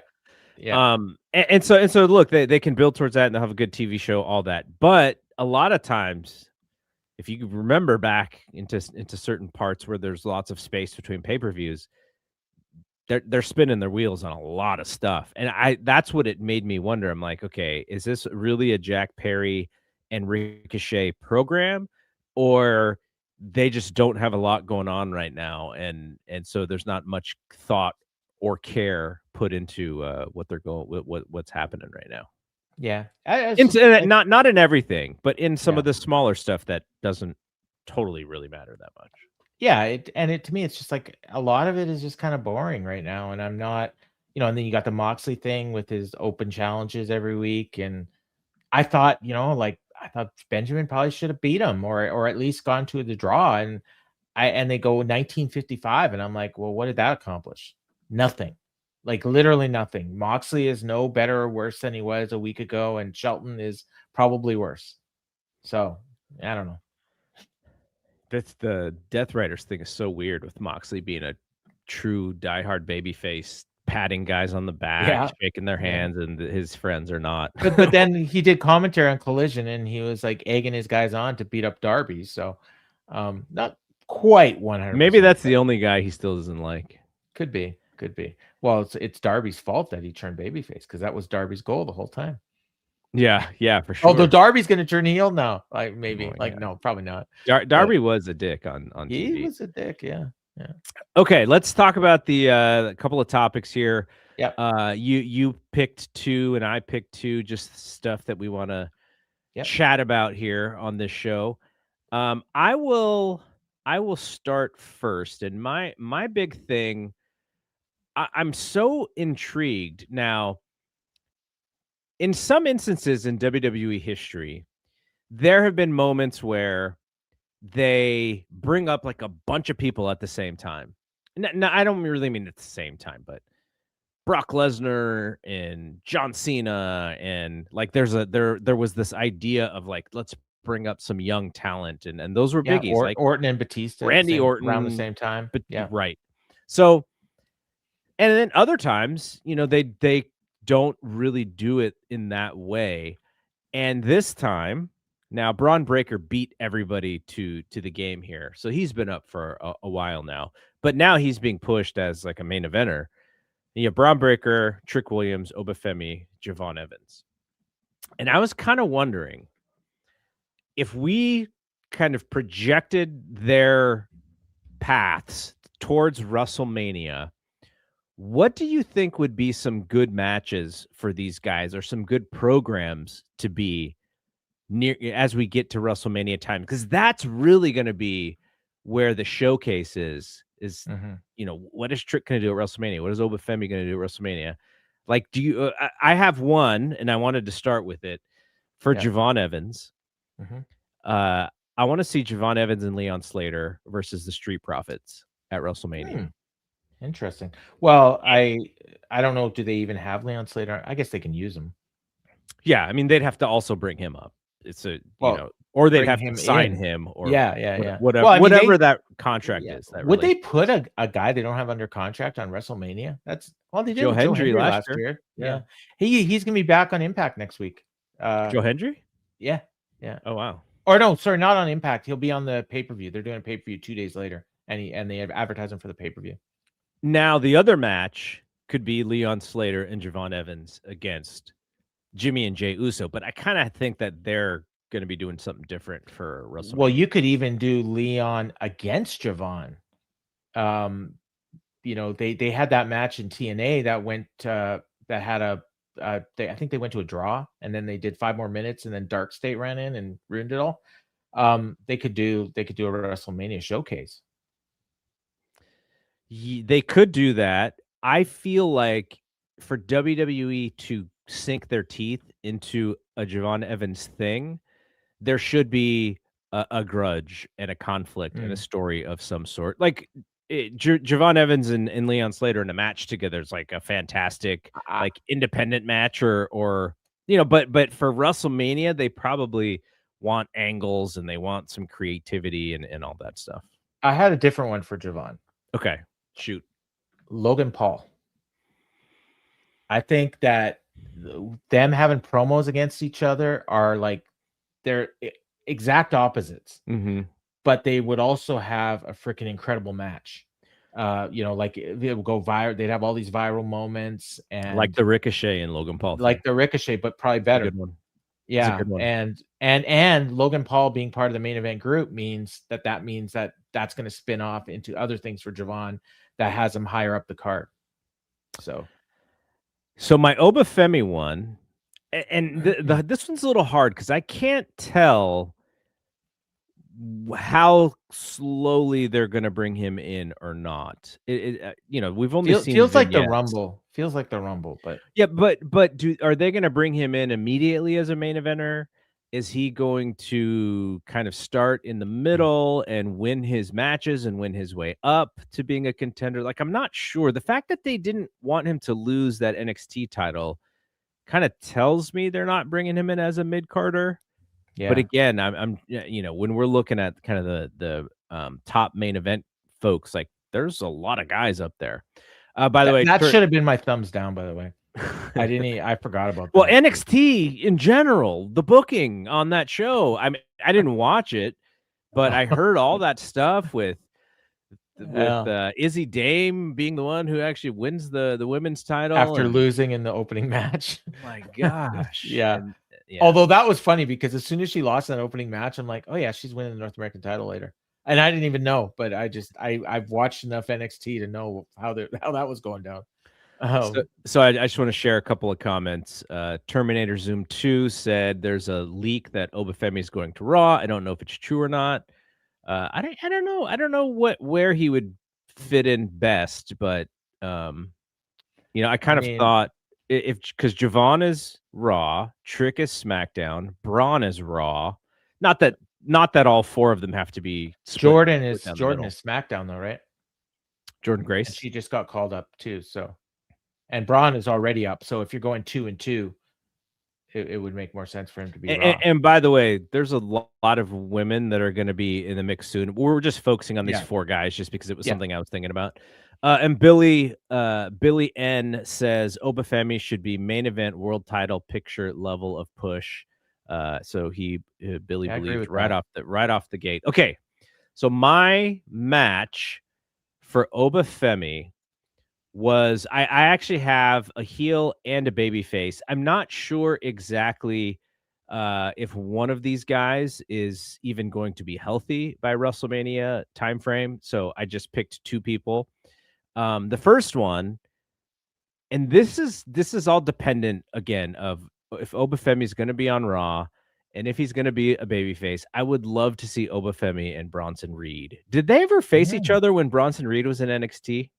Yeah. And so look, they can build towards that and they'll have a good TV show, all that. But a lot of times, if you remember back into certain parts where there's lots of space between pay-per-views, they're spinning their wheels on a lot of stuff. And that's what it made me wonder. I'm like, okay, is this really a Jack Perry and Ricochet program, or they just don't have a lot going on right now, and so there's not much thought or care put into what they're going what's happening right now? Yeah, not in everything, but in some of the smaller stuff that doesn't totally really matter that much. Yeah, to me, it's just like a lot of it is just kind of boring right now, and I'm not, and then you got the Moxley thing with his open challenges every week, and I thought, I thought Benjamin probably should have beat him or at least gone to the draw, and they go 1955, and I'm like, well, what did that accomplish? Nothing. Like literally nothing. Moxley is no better or worse than he was a week ago, and Shelton is probably worse. So I don't know. That's the Death Riders thing is so weird with Moxley being a true diehard babyface, patting guys on the back, shaking their hands, and his friends are not. But then he did commentary on Collision, and he was like egging his guys on to beat up Darby. So not quite 100%. Maybe that's the only guy he still doesn't like. Could be. Well, it's Darby's fault that he turned babyface, because that was Darby's goal the whole time. Yeah, for sure. Although Darby's going to turn heel now, like maybe, no, probably not. Darby was a dick on TV. He was a dick, yeah. Okay, let's talk about the couple of topics here. Yeah. You picked 2 and I picked 2, just stuff that we want to chat about here on this show. I will start first, and my big thing. I'm so intrigued now. In some instances in WWE history, there have been moments where they bring up like a bunch of people at the same time. Now, I don't really mean at the same time, but Brock Lesnar and John Cena, and like there was this idea of like, let's bring up some young talent, and those were biggies, like Orton and Batista, Randy Orton around the same time. But right. So, and then other times, they don't really do it in that way. And this time, now Bron Breakker beat everybody to the game here. So he's been up for a while now. But now he's being pushed as like a main eventer. You have Bron Breakker, Trick Williams, Oba Femi, Javon Evans. And I was kind of wondering if we kind of projected their paths towards WrestleMania, what do you think would be some good matches for these guys, or some good programs to be near as we get to WrestleMania time? Because that's really going to be where the showcase is. What is Trick going to do at WrestleMania? What is Oba Femi going to do at WrestleMania? Like, do you? I have one, and I wanted to start with it for Javon Evans. I want to see Javon Evans and Leon Slater versus the Street Profits at WrestleMania. Interesting. Well, I don't know. Do they even have Leon Slater? I guess they can use him. Yeah, I mean, they'd have to also bring him up. It's or they'd have to sign him, or whatever that contract is. Would they put a guy they don't have under contract on WrestleMania? They did Joe Hendry last year. Yeah, he's gonna be back on Impact next week. Joe Hendry? Yeah. Oh wow. Or no, sorry, not on Impact. He'll be on the pay-per-view. They're doing a pay-per-view 2 days later, and they have advertising for the pay-per-view. Now the other match could be Leon Slater and Javon Evans against Jimmy and Jey Uso, but I kind of think that they're going to be doing something different for WrestleMania. Well, you could even do Leon against Javon. They had that match in TNA that went that had I think they went to a draw, and then they did 5 more minutes, and then Dark State ran in and ruined it all. They could do a WrestleMania showcase. They could do that. I feel like for WWE to sink their teeth into a Javon Evans thing, there should be a grudge and a conflict and a story of some sort. Like Javon Evans and Leon Slater in a match together is like a fantastic like independent match, or but for WrestleMania they probably want angles and they want some creativity and all that stuff. I had a different one for Javon. Okay, shoot. Logan Paul. I think that them having promos against each other are like they're exact opposites. But they would also have a freaking incredible match. Like it would go viral. They'd have all these viral moments, and like the Ricochet and Logan Paul, like the Ricochet, but probably better. Good one. Yeah, good one. And Logan Paul being part of the main event group means that's going to spin off into other things for Javon that has him higher up the card. So my Oba Femi one, and this one's a little hard because I can't tell how slowly they're going to bring him in or not. We've only seen feels like the Rumble. Feels like the Rumble, but yeah, but are they going to bring him in immediately as a main eventer? Is he going to kind of start in the middle and win his matches and win his way up to being a contender? Like, I'm not sure. The fact that they didn't want him to lose that NXT title kind of tells me they're not bringing him in as a mid-carder. Yeah. But again, I'm when we're looking at kind of the top main event folks, like there's a lot of guys up there. By the way, that should have been my thumbs down, by the way. I forgot about that. Well, NXT in general, the booking on that show. I mean, I didn't watch it, but I heard all that stuff with Izzy Dame being the one who actually wins the women's title after losing in the opening match. Oh my gosh. Yeah. Although that was funny because as soon as she lost that opening match, I'm like, oh yeah, she's winning the North American title later. And I didn't even know, but I've watched enough NXT to know how that was going down. So I just want to share a couple of comments. Terminator Zoom 2 said there's a leak that Oba Femi is going to Raw. I don't know if it's true or not. I don't know. I don't know where he would fit in best, but I kind of thought because Javon is Raw, Trick is SmackDown, Bron is Raw. Not that all 4 of them have to be. Jordan is SmackDown though, right? Jordan Grace. And she just got called up too, so. And Bron is already up, so if you're going 2 and 2, it would make more sense for him to be Raw. And by the way, there's a lot of women that are going to be in the mix soon. We're just focusing on these 4 guys just because it was something I was thinking about. And Billy N says Oba Femi should be main event world title picture level of push. So Billy believed right off the gate. Okay, so my match for Oba Femi was I actually have a heel and a baby face. I'm not sure exactly if one of these guys is even going to be healthy by WrestleMania timeframe. So I just picked two people. The first one, and this is all dependent again of if Oba Femi is going to be on Raw, and if he's going to be a babyface. I would love to see Oba Femi and Bronson Reed. Did they ever face each other when Bronson Reed was in NXT?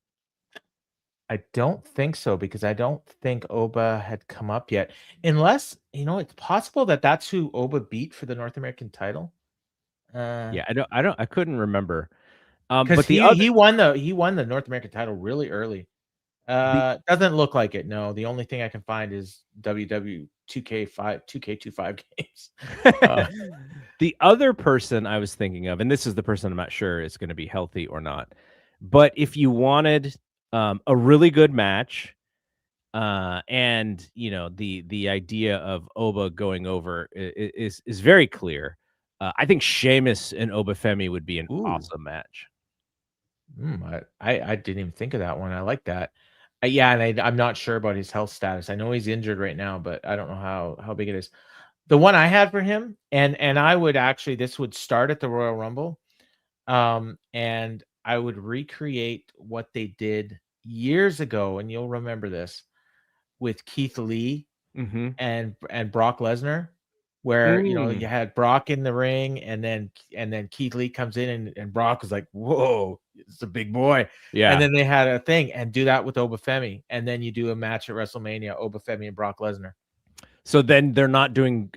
I don't think so, because I don't think Oba had come up yet, unless, it's possible that that's who Oba beat for the North American title. Yeah, I couldn't remember. Because But he won the North American title really early. Doesn't look like it. No, the only thing I can find is WW 2K25 games. The other person I was thinking of, and this is the person I'm not sure is going to be healthy or not, but if you wanted a really good match, and the idea of Oba going over is very clear. I think Sheamus and Oba Femi would be an awesome match. I didn't even think of that one. I like that. Yeah, and I'm not sure about his health status. I know he's injured right now, but I don't know how big it is. The one I had for him, and I would actually, this would start at the Royal Rumble, and I would recreate what they did years ago, and you'll remember this, with Keith Lee and Brock Lesnar, where you had Brock in the ring, and then Keith Lee comes in, and Brock was like, "Whoa, it's a big boy." Yeah. And then they had a thing, and do that with Oba Femi, and then you do a match at WrestleMania, Oba Femi and Brock Lesnar. So then they're not doing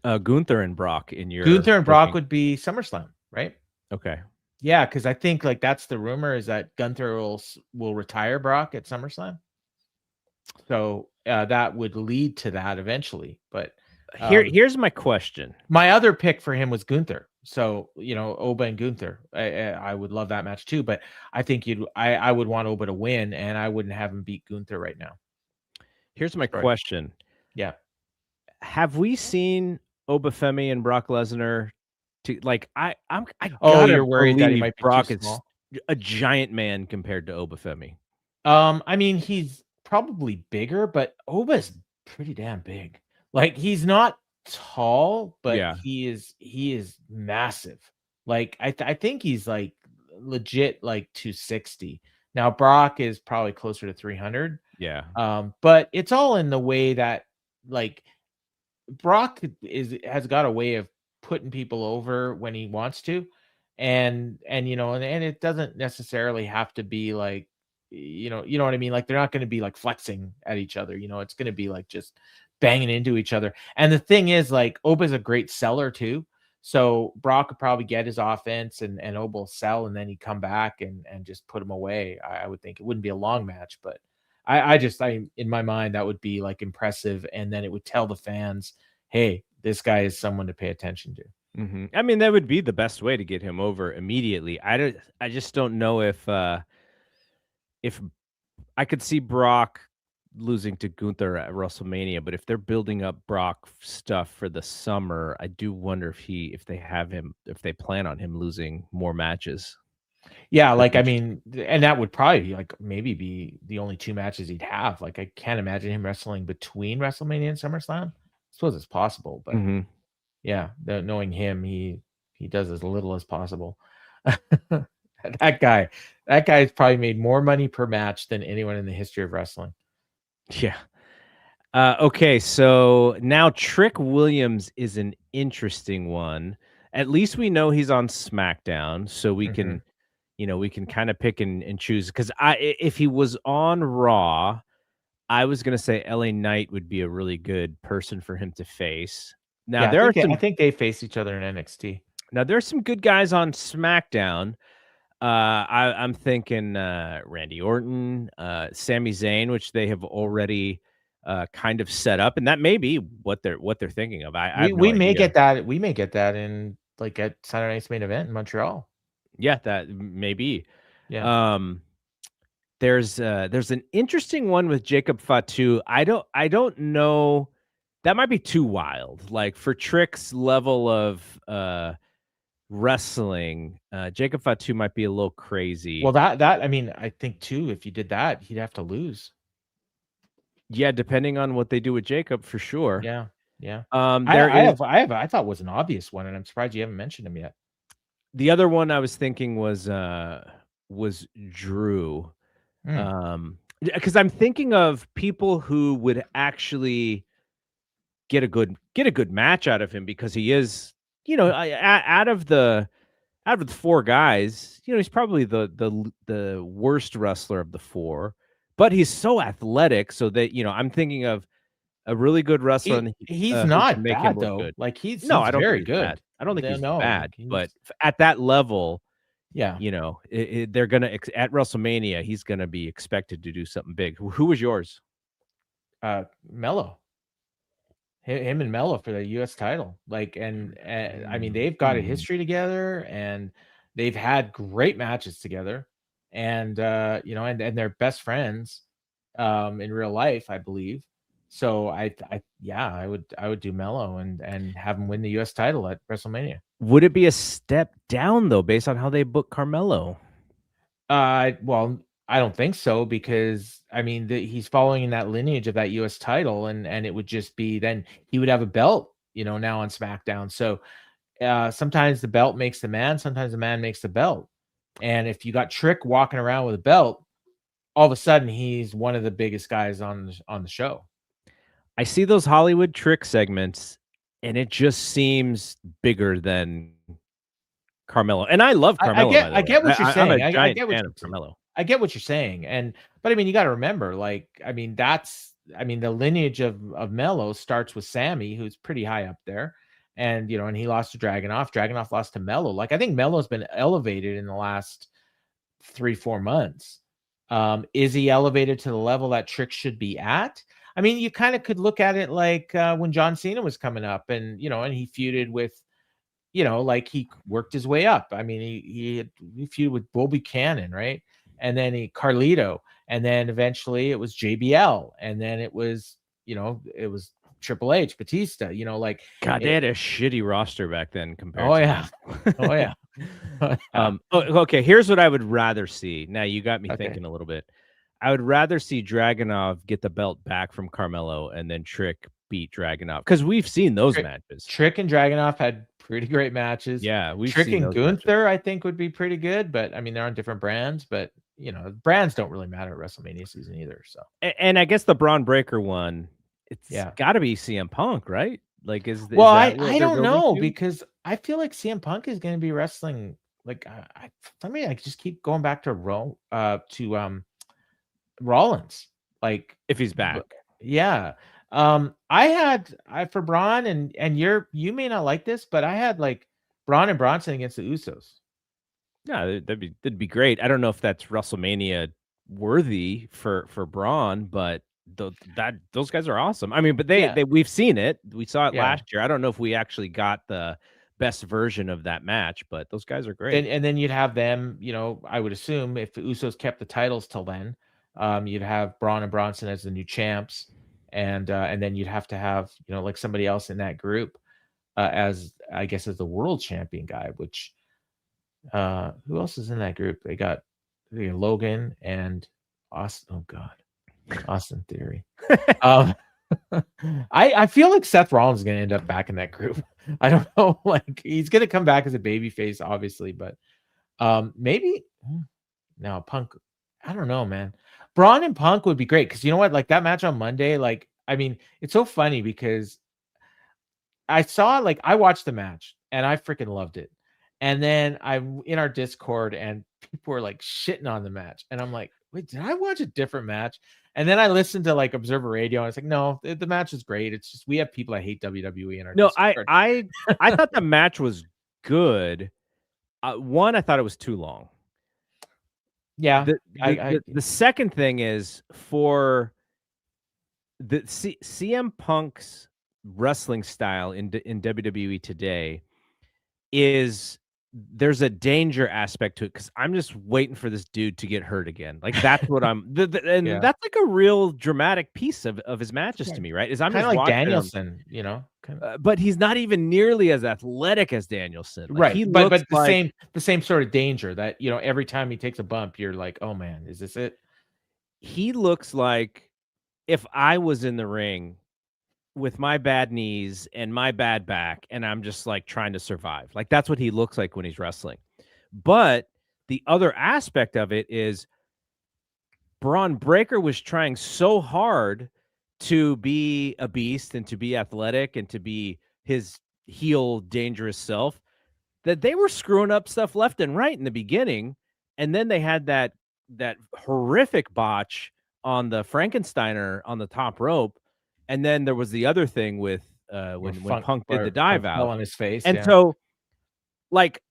Gunther and Brock in your Gunther and Brock would be SummerSlam, right? Okay. Yeah, because I think like that's the rumor, is that Gunther will retire Brock at SummerSlam. So that would lead to that eventually. But here's my question. My other pick for him was Gunther. So Oba and Gunther, I would love that match too. But I think I would want Oba to win, and I wouldn't have him beat Gunther right now. Here's my question. Yeah. Have we seen Oba Femi and Brock Lesnar? You're worried that he might be Brock too small? is a giant man compared to Oba Femi. I mean, he's probably bigger, but Oba's pretty damn big. Like, he's not tall, but he is massive. Like, I think he's like legit like 260. Now Brock is probably closer to 300. Yeah. But it's all in the way that, like, Brock has got a way of putting people over when he wants to, and it doesn't necessarily have to be like, you know what I mean? Like, they're not going to be like flexing at each other. It's going to be like just banging into each other. And the thing is, like, Oba's a great seller too. So Brock could probably get his offense, and Oba will sell, and then he'd come back and just put him away. I would think it wouldn't be a long match, but I in my mind, that would be like impressive. And then it would tell the fans, hey, this guy is someone to pay attention to. I mean, that would be the best way to get him over immediately. I just don't know if I could see Brock losing to Gunther at WrestleMania, but if they're building up Brock stuff for the summer, I do wonder if they plan on him losing more matches. Yeah, like, I mean, and that would probably like maybe be the only two matches he'd have. Like, I can't imagine him wrestling between WrestleMania and SummerSlam. I suppose it's possible, but yeah, knowing him, he does as little as possible. That guy's probably made more money per match than anyone in the history of wrestling. Yeah. Okay, so now Trick Williams is an interesting one. At least we know he's on SmackDown, so we can, we can kind of pick and choose. Because if he was on Raw, I was gonna say LA Knight would be a really good person for him to face. Now I think they face each other in NXT. Now there's some good guys on SmackDown. I'm thinking Randy Orton, Sami Zayn, which they have already kind of set up, and that may be what they're thinking of. We may get that. We may get that in like at Saturday Night's Main Event in Montreal. Yeah, that may be. Yeah. There's an interesting one with Jacob Fatu. I don't know. That might be too wild. Like, for Trick's level of wrestling, Jacob Fatu might be a little crazy. Well, that I mean, I think too, if you did that, he'd have to lose. Yeah, depending on what they do with Jacob, for sure. Yeah. Yeah. There is I thought was an obvious one, and I'm surprised you haven't mentioned him yet. the other one I was thinking was Drew. Mm. Because I'm thinking of people who would actually get a good match out of him because he is, out of the 4 guys, he's probably the worst wrestler of the 4, but he's so athletic so that, I'm thinking of a really good wrestler He's who can not make him bad look though. good. Like No, he's I don't think very he's bad. good. I don't think he's No, like bad, but he's at that level, yeah. they're gonna at WrestleMania, he's gonna be expected to do something big. Who was yours? Mello. Him and Mello for the US title. Like, and I mean, they've got a history together and they've had great matches together. And and they're best friends in real life, I believe. So I would do Mello and have him win the US title at WrestleMania. Would it be a step down though, based on how they book Carmelo? Well, I don't think so because I mean he's following in that lineage of that US title and it would just be then he would have a belt, now on SmackDown. So sometimes the belt makes the man, sometimes the man makes the belt. And if you got Trick walking around with a belt, all of a sudden he's one of the biggest guys on the show. I see those Hollywood Trick segments, and it just seems bigger than Carmelo. And I love Carmelo, by the way. I get what you're I'm a saying. I giant get what fan you're of saying. Carmelo. I get what you're saying. But I mean, you got to remember, like, the lineage of Mello starts with Sammy, who's pretty high up there. And and he lost to Dragunov. Dragunov lost to Mello. Like, I think Mello's been elevated in the last 3-4 months. Is he elevated to the level that Trick should be at? I mean, you kind of could look at it like when John Cena was coming up and he feuded with like he worked his way up. I mean, he feuded with Bull Buchanan, right? And then Carlito, and then eventually it was JBL, and then it was Triple H, Batista. Like God, they had a shitty roster back then compared oh to yeah, oh yeah. Okay, here's what I would rather see. Now you got me Okay. thinking a little bit. I would rather see Dragunov get the belt back from Carmelo and then Trick beat Dragunov because we've seen those matches. Trick and Dragunov had pretty great matches. Yeah, we've Trick seen and those Gunther, matches. I think, would be pretty good, but I mean, they're on different brands, but brands don't really matter at WrestleMania season either. So, and I guess the Bron Breakker one, it's got to be CM Punk, right? Like, I don't know because I feel like CM Punk is going to be wrestling. Like, I just keep going back to Rollins, like if he's back. Yeah. I for Braun and you may not like this, but I had like Braun and Bronson against the Usos. Yeah, that'd be great. I don't know if that's WrestleMania worthy for Braun, but those guys are awesome. I mean, but we've seen it. We saw it last year. I don't know if we actually got the best version of that match, but those guys are great. And then you'd have them, I would assume if the Usos kept the titles till then, you'd have Braun and Bronson as the new champs, and then you'd have to have like somebody else in that group as I guess as the world champion guy. Which who else is in that group? They got Logan and Austin. Oh God, Austin Theory. I feel like Seth Rollins is going to end up back in that group. I don't know. Like he's going to come back as a babyface, obviously, but maybe now Punk. I don't know, man. Braun and Punk would be great because you know what? Like that match on Monday, like I mean, it's so funny because I watched the match and I freaking loved it. And then I'm in our Discord and people were like shitting on the match. And I'm like, wait, did I watch a different match? And then I listened to like Observer Radio and it's like, no, the match is great. It's just we have people that hate WWE in our Discord. I thought the match was good. One, I thought it was too long. Yeah. The second thing is for the CM Punk's wrestling style in WWE today is there's a danger aspect to it because I'm just waiting for this dude to get hurt again. Like that's what I'm that's like a real dramatic piece of his matches to me, right? Is I'm kind just of like Danielson, but he's not even nearly as athletic as Danielson. Like, right. He but looks the same sort of danger that every time he takes a bump, you're like, oh man, is this it? He looks like if I was in the ring with my bad knees and my bad back, and I'm just like trying to survive. Like that's what he looks like when he's wrestling. But the other aspect of it is Bron Breakker was trying so hard to be a beast and to be athletic and to be his heel dangerous self that they were screwing up stuff left and right in the beginning. And then they had that horrific botch on the Frankensteiner on the top rope. And then there was the other thing with when Punk did the dive out on his face. And so like,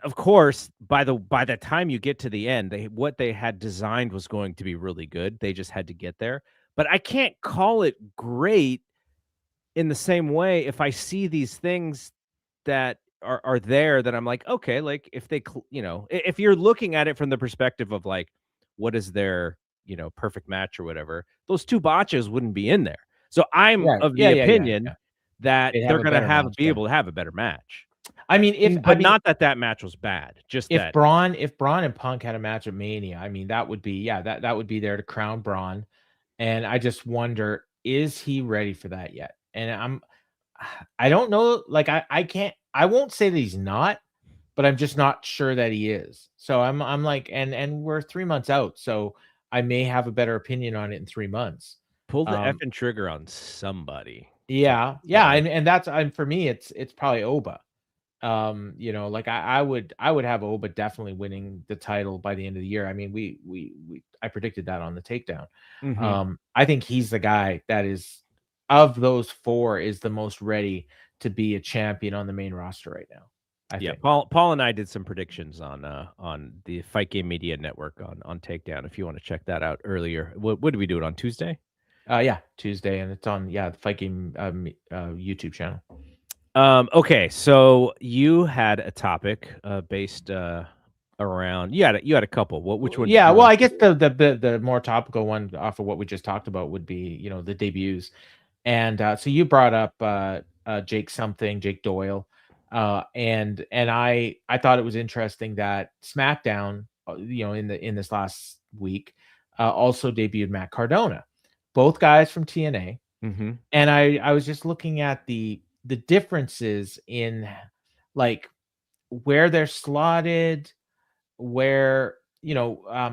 of course, by the time you get to the end, what they had designed was going to be really good. They just had to get there. But I can't call it great in the same way if I see these things that are there that I'm like, okay, like if they, if you're looking at it from the perspective of like, what is their, perfect match or whatever, those two botches wouldn't be in there. So I'm of the opinion that they're going to be able to have a better match. I mean, not that match was bad. Just if Braun and Punk had a match at Mania, I mean, that would be that would be there to crown Braun. And I just wonder, is he ready for that yet? And I don't know. Like I won't say that he's not, but I'm just not sure that he is. So I'm like, and we're 3 months out, so I may have a better opinion on it in 3 months. Pull the effing trigger on somebody. Yeah, and that's for me, it's probably Oba. Like I would have Oba definitely winning the title by the end of the year. I mean, I predicted that on the takedown. Mm-hmm. I think he's the guy that is, of those four, is the most ready to be a champion on the main roster right now. I think. Paul and I did some predictions on the Fight Game Media Network on Takedown. If you want to check that out earlier, what did we do it on Tuesday? Yeah, Tuesday, and it's on the Fight Game YouTube channel. Okay, so you had a topic based around you had a couple. Which one? Yeah, well, I guess the more topical one off of what we just talked about would be the debuts, and so you brought up Jake Doyle, and I thought it was interesting that SmackDown, in this last week, also debuted Matt Cardona, both guys from TNA, and I was just looking at the differences in like where they're slotted, where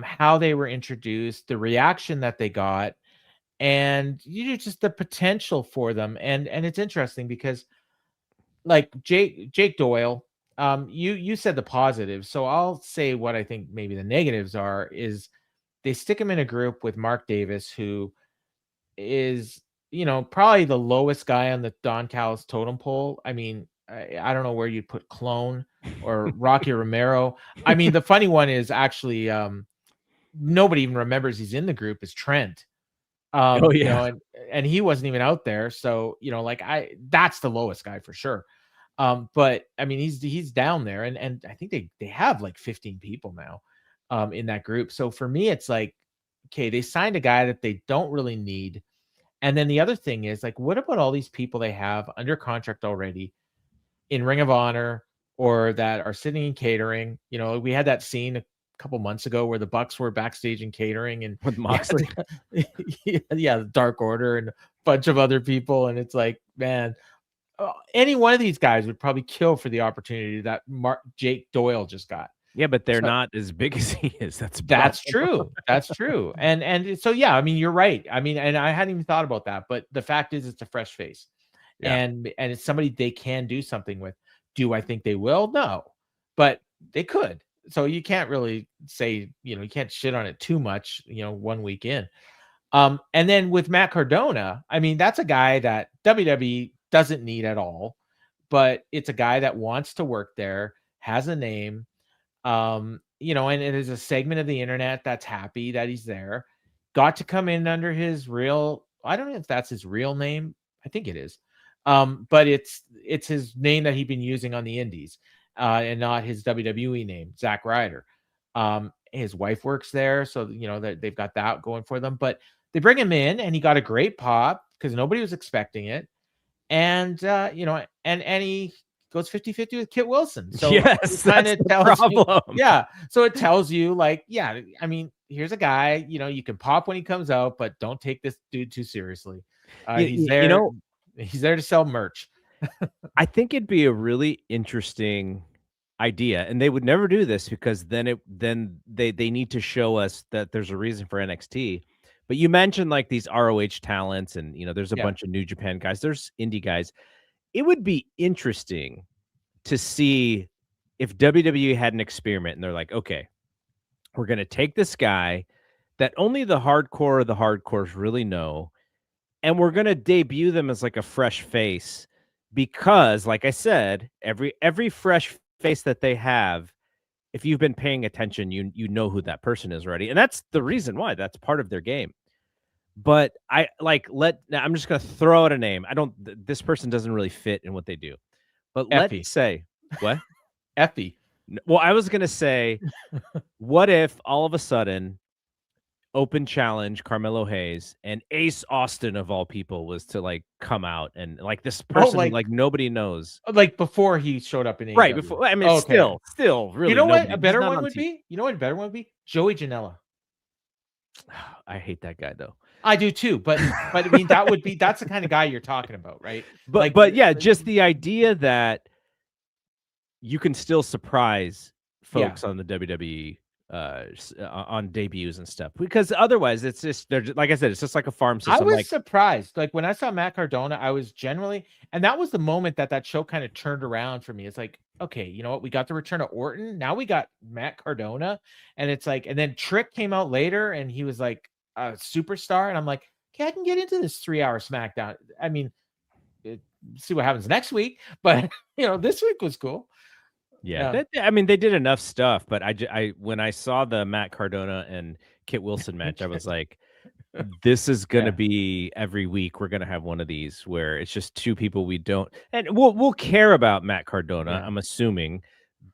how they were introduced, the reaction that they got, and just the potential for them. And it's interesting because like Jake Doyle, you said the positives, so I'll say what I think maybe the negatives are. Is they stick him in a group with Mark Davis, who is probably the lowest guy on the Don Callis totem pole. I mean, I don't know where you'd put Clone or Rocky Romero. I mean, the funny one is actually nobody even remembers he's in the group, is Trent. And he wasn't even out there. So, that's the lowest guy for sure. But I mean, he's down there, and I think they have like 15 people now in that group. So for me, it's like, okay, they signed a guy that they don't really need. And then the other thing is, like, what about all these people they have under contract already in Ring of Honor or that are sitting in catering? We had that scene a couple months ago where the Bucks were backstage in catering and with Moxley, Dark Order and a bunch of other people. And it's like, man, any one of these guys would probably kill for the opportunity that Jake Doyle just got. Yeah, but they're not as big as he is. That's true. That's true. And so, yeah, I mean, you're right. I mean, and I hadn't even thought about that, but the fact is it's a fresh face, and it's somebody they can do something with. Do I think they will? No, but they could. So you can't really say, you can't shit on it too much, 1 week in. And then with Matt Cardona, I mean, that's a guy that WWE doesn't need at all, but it's a guy that wants to work there, has a name. And it is a segment of the internet that's happy that he's there. Got to come in under his real, I don't know if that's his real name. I think it is. But it's his name that he'd been using on the indies, and not his WWE name, Zack Ryder. His wife works there, so that they've got that going for them. But they bring him in, and he got a great pop because nobody was expecting it. And and goes 50-50 with Kit Wilson. So yes, that's the problem. Yeah. So it tells you, like, yeah, I mean, here's a guy, you can pop when he comes out, but don't take this dude too seriously. He's there. He's there to sell merch. I think it'd be a really interesting idea, and they would never do this because then they need to show us that there's a reason for NXT. But you mentioned like these ROH talents, and there's a bunch of New Japan guys, there's indie guys. It would be interesting to see if WWE had an experiment and they're like, okay, we're going to take this guy that only the hardcore of the hardcores really know, and we're going to debut them as like a fresh face, because like I said, every fresh face that they have, if you've been paying attention, you know who that person is already. And that's the reason why, that's part of their game. But I'm just going to throw out a name. This person doesn't really fit in what they do. But let's say, what? Effie. Well, I was going to say, what if all of a sudden open challenge Carmelo Hayes and Ace Austin of all people was to like come out and like this person like nobody knows, like before he showed up in AEW. Right before. I mean, still really. You know what a better one would be? You know what a better one would be? Joey Janela. I hate that guy though. I do too, but I mean that's the kind of guy you're talking about, right? But yeah, just the idea that you can still surprise folks on the WWE on debuts and stuff, because otherwise it's just, they're just, like I said, it's just like a farm system. I was surprised, like when I saw Matt Cardona, I was generally, and that was the moment that show kind of turned around for me. It's like, okay, you know what, we got the return of Orton, now we got Matt Cardona, and it's like, and then Trick came out later and he was like a superstar, and I'm like, okay, I can get into this 3-hour SmackDown. I mean, see what happens next week, but this week was cool. Yeah, I mean, they did enough stuff, but I when I saw the Matt Cardona and Kit Wilson match, I was like, this is gonna be every week. We're gonna have one of these where it's just two people we don't, and we'll care about Matt Cardona, I'm assuming,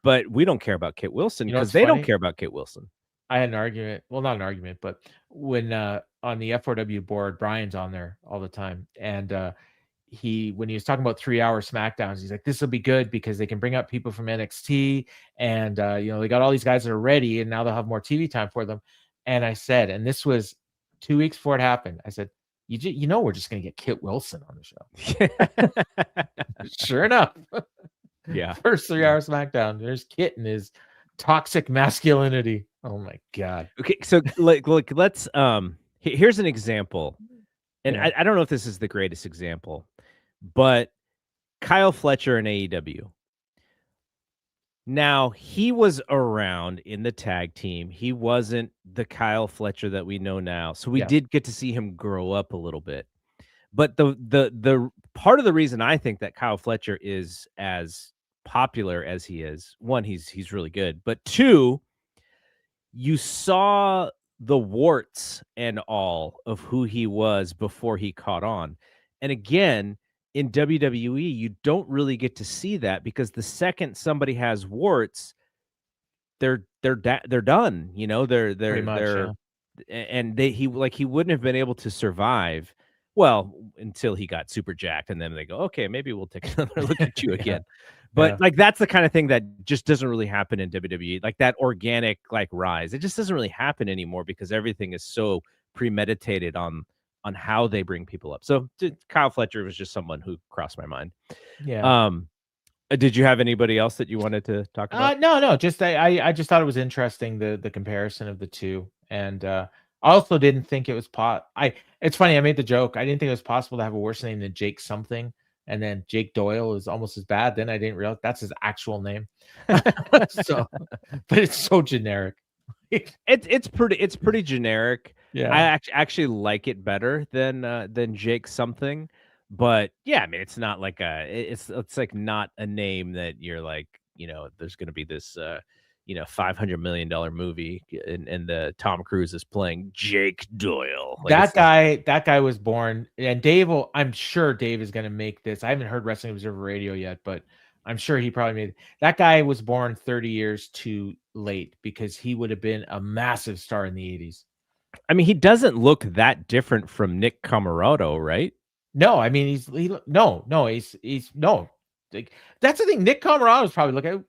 but we don't care about Kit Wilson because they don't care about Kit Wilson. I had an argument, well, not an argument, but when on the F4W board, Brian's on there all the time, and when he was talking about 3-hour SmackDowns, he's like, this will be good because they can bring up people from NXT, and they got all these guys that are ready, and now they'll have more TV time for them. And I said, and this was 2 weeks before it happened, I said, we're just gonna get Kit Wilson on the show. Sure enough, first 3-hour SmackDown, there's Kit and his toxic masculinity. Oh my god. Okay, so like let's here's an example, and I don't know if this is the greatest example, but Kyle Fletcher in AEW. Now, he was around in the tag team. He wasn't the Kyle Fletcher that we know now. So we did get to see him grow up a little bit. But the part of the reason I think that Kyle Fletcher is as popular as he is, one, he's really good, but two, you saw the warts and all of who he was before he caught on. And again, in WWE, you don't really get to see that, because the second somebody has warts, they're done. And he wouldn't have been able to survive until he got super jacked, and then they go, okay, maybe we'll take another look at you again. But like, that's the kind of thing that just doesn't really happen in WWE, like that organic rise. It just doesn't really happen anymore because everything is so premeditated on how they bring people up. So Kyle Fletcher was just someone who crossed my mind. Did you have anybody else that you wanted to talk about? No, just I just thought it was interesting, the comparison of the two, and I also didn't think it was it's funny, I made the joke, I didn't think it was possible to have a worse name than Jake something, and then Jake Doyle is almost as bad. Then I didn't realize that's his actual name. But it's so generic. It's pretty generic. I actually like it better than Jake something. But yeah, I mean, it's not like it's like not a name that you're like, there's going to be this $500 million movie and Tom Cruise is playing Jake Doyle. That guy was born, and I'm sure Dave is going to make this. I haven't heard Wrestling Observer Radio yet, but I'm sure he probably made it. That guy was born 30 years too late, because he would have been a massive star in the 80s. I mean, he doesn't look that different from Nick Camarado, right? No, I mean, he's no. like that's the thing. Nick Camarado is probably like,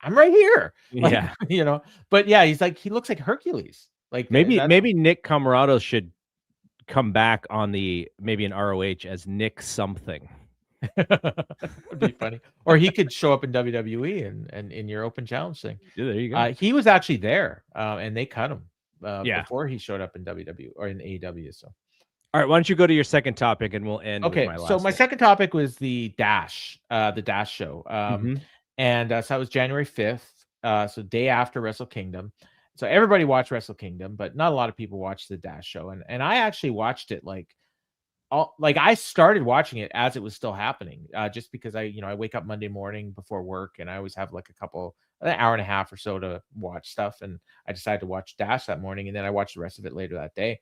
I'm right here. Like, Yeah. you know, but yeah, he's like, he looks like Hercules. Like maybe Nick Camarado should come back on maybe an ROH as Nick something. That'd be funny. Or he could show up in WWE and in your open challenge thing. Yeah, there you go. He was actually there, and they cut him Yeah. before he showed up in WWE or in AEW. So, all right, why don't you go to your second topic and we'll end with my last. So my second topic was the Dash show. And so that was January 5th, so day after Wrestle Kingdom. So everybody watched Wrestle Kingdom, but not a lot of people watched the Dash show. And I actually watched it like I started watching it as it was still happening, just because I wake up Monday morning before work and I always have like an hour and a half or so to watch stuff. And I decided to watch Dash that morning, and then I watched the rest of it later that day.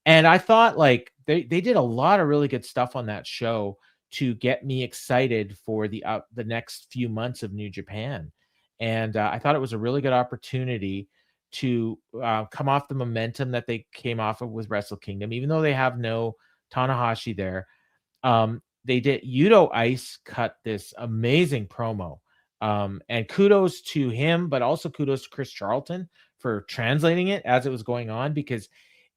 And I thought like they did a lot of really good stuff on that show to get me excited for the next few months of New Japan. And I thought it was a really good opportunity to come off the momentum that they came off of with Wrestle Kingdom, even though they have no Tanahashi there. They did. Yudo Ice cut this amazing promo, and kudos to him, but also kudos to Chris Charlton for translating it as it was going on, because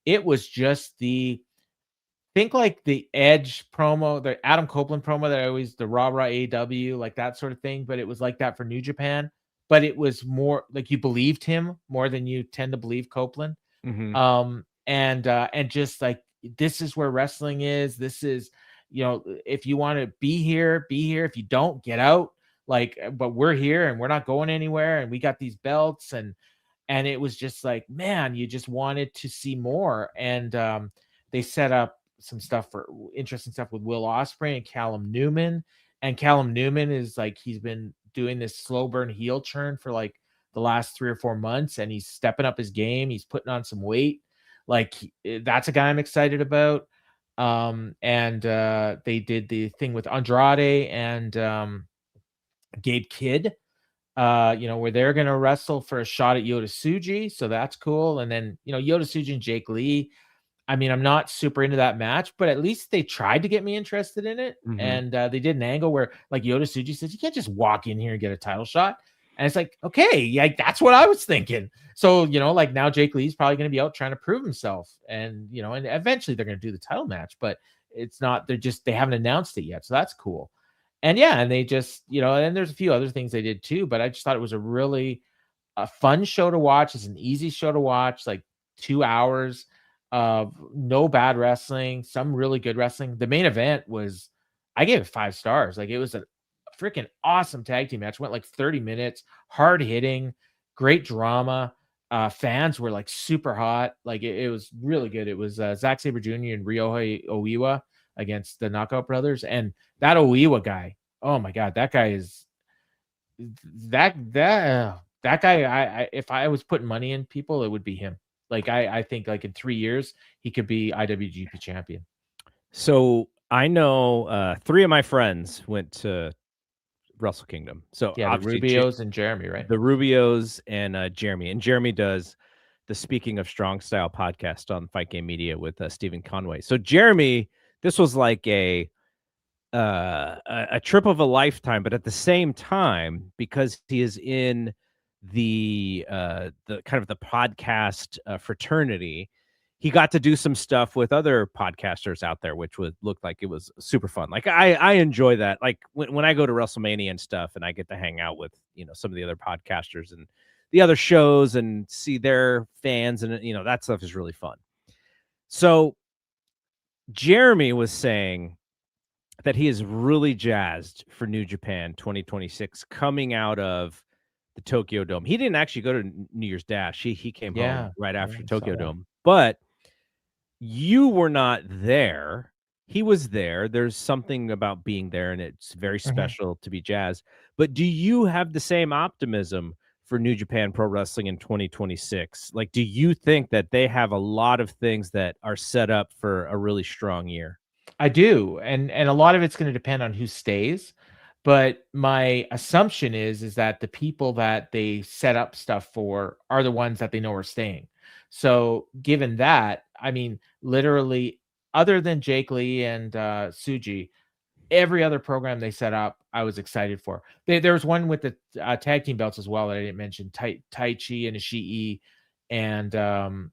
it was just think like the Edge promo, the Adam Copeland promo that the Raw AEW, like that sort of thing, but it was like that for New Japan. But it was more like you believed him more than you tend to believe Copeland. And just like, this is where wrestling is. This is, if you want to be here, be here. If you don't, get out. Like, but we're here and we're not going anywhere. And we got these belts. And it was just like, man, you just wanted to see more. And they set up some interesting stuff with Will Ospreay and Callum Newman. And Callum Newman is like, he's been doing this slow burn heel turn for like the last 3 or 4 months, and he's stepping up his game. He's putting on some weight. Like, that's a guy I'm excited about. And they did the thing with Andrade and Gabe Kidd, where they're going to wrestle for a shot at Yota Tsuji. So that's cool. And then, Yota Tsuji and Jake Lee. I mean, I'm not super into that match, but at least they tried to get me interested in it. And they did an angle where like Yota Tsuji says, you can't just walk in here and get a title shot. And it's like, okay, yeah, that's what I was thinking. So, like now Jake Lee's probably going to be out trying to prove himself. And, and eventually they're going to do the title match, but it's not, they haven't announced it yet. So that's cool. And yeah, and they just, and there's a few other things they did too, but I just thought it was a really fun show to watch. It's an easy show to watch, like 2 hours of no bad wrestling, some really good wrestling. The main event was, I gave it 5 stars. Like, it was a freaking awesome tag team match. Went like 30 minutes, hard hitting, great drama. Fans were like super hot. Like, it was really good. It was Zack Sabre Jr. and Ryohei Oiwa against the Knockout Brothers. And that Oiwa guy, oh my God, that guy is that guy. If I was putting money in people, it would be him. Like, I think like in 3 years, he could be IWGP champion. So I know 3 of my friends went to Wrestle Kingdom. So yeah, the Rubios and Jeremy, right? The Rubios and Jeremy. And Jeremy does the Speaking of Strong Style podcast on Fight Game Media with Stephen Conway. So Jeremy, this was like a trip of a lifetime, but at the same time, because he is in the kind of the podcast fraternity, he got to do some stuff with other podcasters out there, which would look like it was super fun. Like, I enjoy that. Like when I go to WrestleMania and stuff, and I get to hang out with some of the other podcasters and the other shows and see their fans, and that stuff is really fun. So Jeremy was saying that he is really jazzed for New Japan 2026 coming out of the Tokyo Dome. He didn't actually go to New Year's Dash. He came home right after Tokyo Dome. But you were not there. He was there. There's something about being there, and it's very special to be jazzed. But do you have the same optimism for New Japan Pro Wrestling in 2026? Like, do you think that they have a lot of things that are set up for a really strong year? I do. And a lot of it's going to depend on who stays. But my assumption is that the people that they set up stuff for are the ones that they know are staying. So given that, I mean, literally, other than Jake Lee and Tsuji, every other program they set up, I was excited for. There was one with the tag team belts as well that I didn't mention. Tai Chi and Ishii and Uemura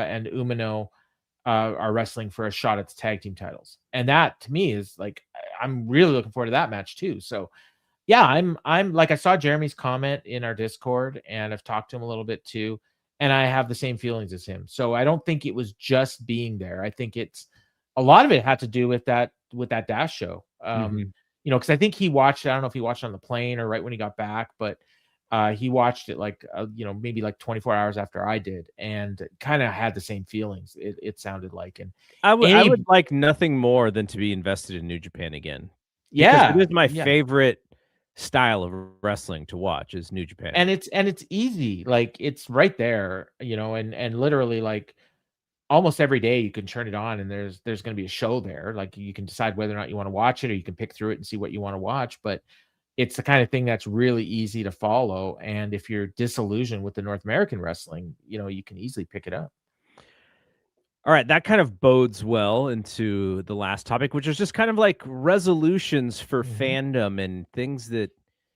and Umino are wrestling for a shot at the tag team titles. And that to me is like, I'm really looking forward to that match too. So yeah, I'm like, I saw Jeremy's comment in our Discord and I've talked to him a little bit too. And I have the same feelings as him. So I don't think it was just being there. I think it's a lot of it had to do with that Dash show. You know, because I think he watched it. I don't know if he watched it on the plane or right when he got back, but he watched it like you know, maybe like 24 hours after I did, and kind of had the same feelings. It sounded like, and I would like nothing more than to be invested in New Japan again. Yeah, because it is my favorite style of wrestling to watch is New Japan, and it's easy. Like it's right there, you know, and literally like almost every day you can turn it on and there's going to be a show there. Like you can decide whether or not you want to watch it, or you can pick through it and see what you want to watch. But it's the kind of thing that's really easy to follow. And if you're disillusioned with the North American wrestling, you know, you can easily pick it up. All right, that kind of bodes well into the last topic, which is just kind of like resolutions for fandom and things that,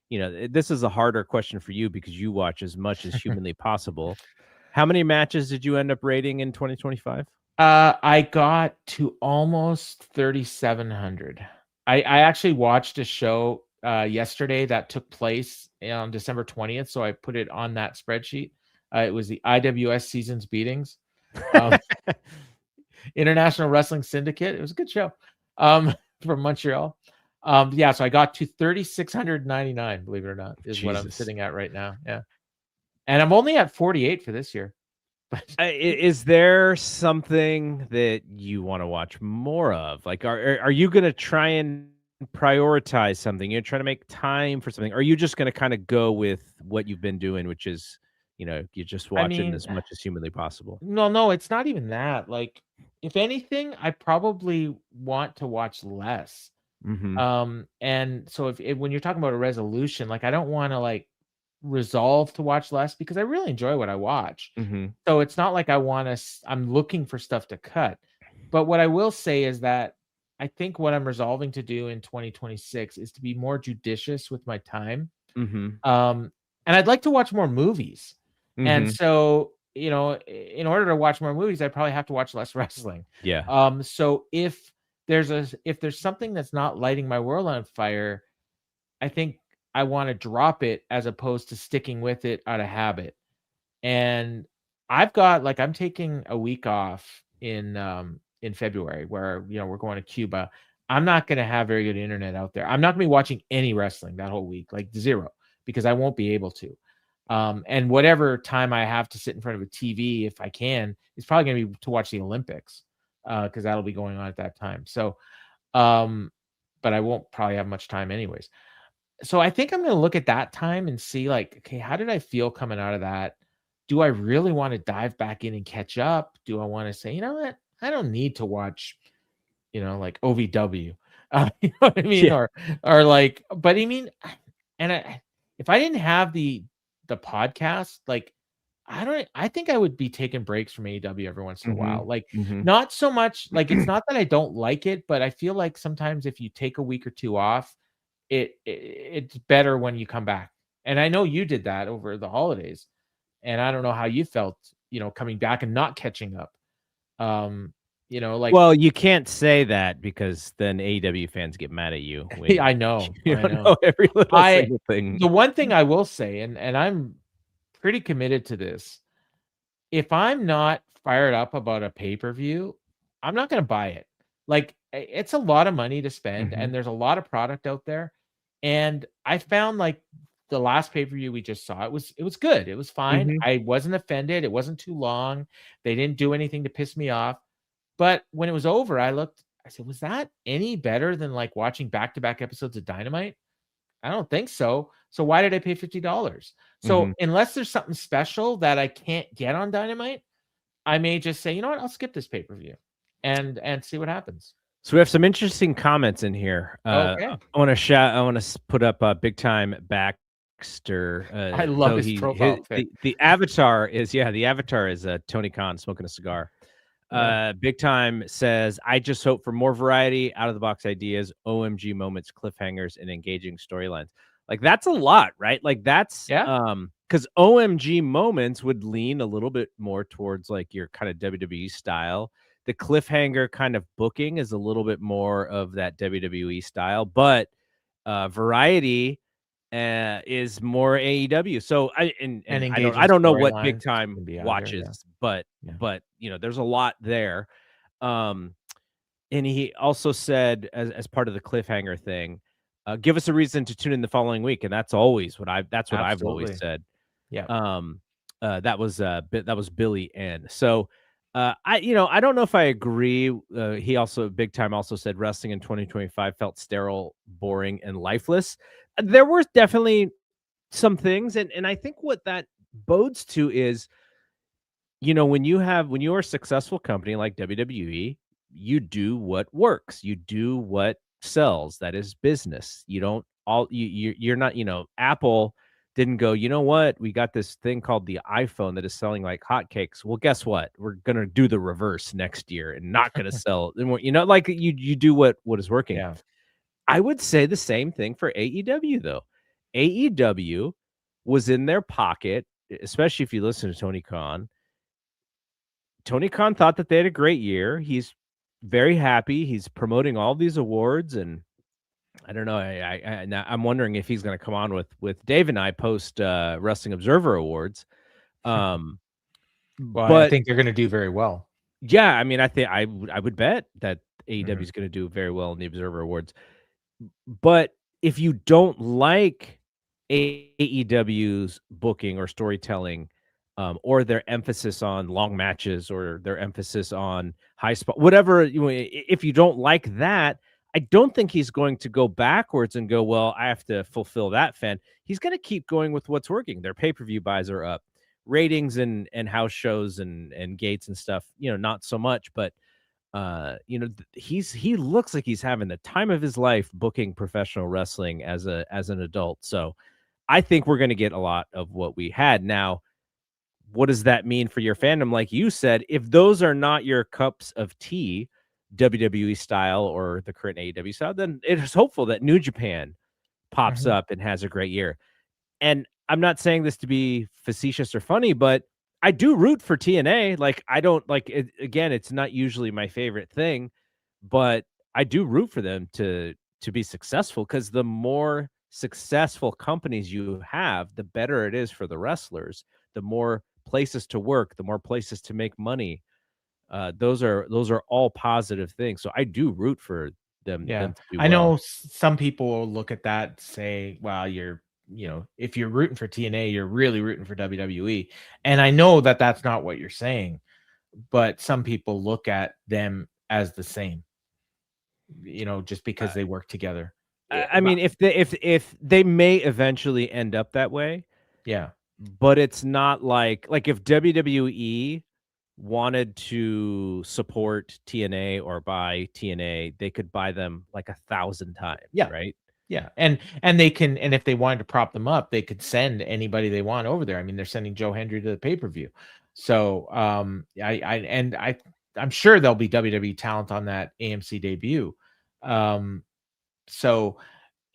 you know, this is a harder question for you because you watch as much as humanly possible. How many matches did you end up rating in 2025? I got to almost 3,700. I actually watched a show yesterday that took place on December 20th, so I put it on that spreadsheet. It was the IWS Seasons Beatings. International Wrestling Syndicate. It was a good show from Montreal. Yeah, so I got to 3,699, believe it or not, is what I'm sitting at right now. Yeah. And I'm only at 48 for this year. Is there something that you want to watch more of? Like, are you going to try and prioritize something? You're trying to make time for something? Or are you just going to kind of go with what you've been doing, which is, you know, you just watch it as much as humanly possible? No, it's not even that. Like, if anything, I probably want to watch less. And so if when you're talking about a resolution, like I don't want to like resolve to watch less because I really enjoy what I watch. So it's not like I'm looking for stuff to cut. But what I will say is that I think what I'm resolving to do in 2026 is to be more judicious with my time. And I'd like to watch more movies. And so, you know, in order to watch more movies, I probably have to watch less wrestling. Yeah. So if there's something that's not lighting my world on fire, I think I want to drop it as opposed to sticking with it out of habit. And I've got like, I'm taking a week off in February where, you know, we're going to Cuba. I'm not going to have very good internet out there. I'm not going to be watching any wrestling that whole week, like zero, because I won't be able to. And whatever time I have to sit in front of a TV, if I can, is probably going to be to watch the Olympics, because that'll be going on at that time. So, but I won't probably have much time anyways. So I think I'm going to look at that time and see like, okay, how did I feel coming out of that? Do I really want to dive back in and catch up? Do I want to say, you know what? I don't need to watch, you know, like OVW. You know what I mean? Yeah. Or like, but I mean, and if I didn't have the podcast, like, I think I would be taking breaks from AEW every once in a while. Like, not so much, like, it's not that I don't like it, but I feel like sometimes if you take a week or two off, it's better when you come back. And I know you did that over the holidays, and I don't know how you felt, you know, coming back and not catching up. You know, like, well, you can't say that because then AEW fans get mad at you. I know. You don't know every little single thing. The one thing I will say, and I'm pretty committed to this, if I'm not fired up about a pay-per-view, I'm not going to buy it. Like, it's a lot of money to spend, and there's a lot of product out there. And I found like the last pay-per-view we just saw, it was good. It was fine. I wasn't offended. It wasn't too long. They didn't do anything to piss me off. But when it was over, I said, was that any better than like watching back-to-back episodes of Dynamite? I don't think so. So why did I pay $50? So unless there's something special that I can't get on Dynamite, I may just say, you know what, I'll skip this pay-per-view and see what happens. So we have some interesting comments in here. Okay. I want to put up Big Time Baxter. I love his profile pic. The avatar is Tony Khan smoking a cigar. Big Time says, I just hope for more variety, out of the box ideas, OMG moments, cliffhangers, and engaging storylines. Like, that's a lot, right? Like, that's because OMG moments would lean a little bit more towards like your kind of WWE style. The cliffhanger kind of booking is a little bit more of that WWE style, but variety is more AEW. So I don't know what Big Time watches, but you know, there's a lot there. And he also said as part of the cliffhanger thing, give us a reason to tune in the following week, and that's always what I've always said. Yeah. That was Billy N. So I don't know if I agree. He also Big Time also said wrestling in 2025 felt sterile, boring, and lifeless. There were definitely some things, and I think what that bodes to is, you know, when you are a successful company like WWE, you do what works, you do what sells. That is business. You don't you're not, you know, Apple didn't go, you know what, we got this thing called the iPhone that is selling like hotcakes. Well, guess what? We're gonna do the reverse next year and not gonna sell. And you know, like you do what is working. Yeah. I would say the same thing for AEW though. AEW was in their pocket, especially if you listen to Tony Khan. Tony Khan thought that they had a great year. He's very happy. He's promoting all these awards, and I don't know. I'm wondering if he's going to come on with Dave and I post Wrestling Observer Awards. Well, but I think they're going to do very well. Yeah, I mean, I think I would bet that AEW is going to do very well in the Observer Awards. But if you don't like AEW's booking or storytelling, or their emphasis on long matches or their emphasis on high spot, whatever, if you don't like that, I don't think he's going to go backwards and go, well, I have to fulfill that fan. He's going to keep going with what's working. Their pay-per-view buys are up. Ratings and house shows and gates and stuff, you know, not so much, but you know, he looks like he's having the time of his life booking professional wrestling as an adult. So I think we're going to get a lot of what we had. Now, what does that mean for your fandom? Like you said, if those are not your cups of tea, WWE style or the current AEW style, then it is hopeful that New Japan pops up and has a great year. And I'm not saying this to be facetious or funny, but I do root for TNA. Like, I don't like it. Again, it's not usually my favorite thing, but I do root for them to be successful, because the more successful companies you have, the better it is for the wrestlers. The more places to work, the more places to make money. Those are all positive things. So I do root for them. Yeah, them to do I know well. some people will look at that, say, well, if you're rooting for TNA, you're really rooting for WWE. And I know that that's not what you're saying, but some people look at them as the same, just because they work together. I mean, if they may eventually end up that way. Yeah. But it's not like if WWE wanted to support TNA or buy TNA, they could buy them like 1,000 times. Yeah. Right. Yeah. And they can, and if they wanted to prop them up, they could send anybody they want over there. I mean, they're sending Joe Hendry to the pay-per-view. So I'm sure there'll be WWE talent on that AMC debut. So,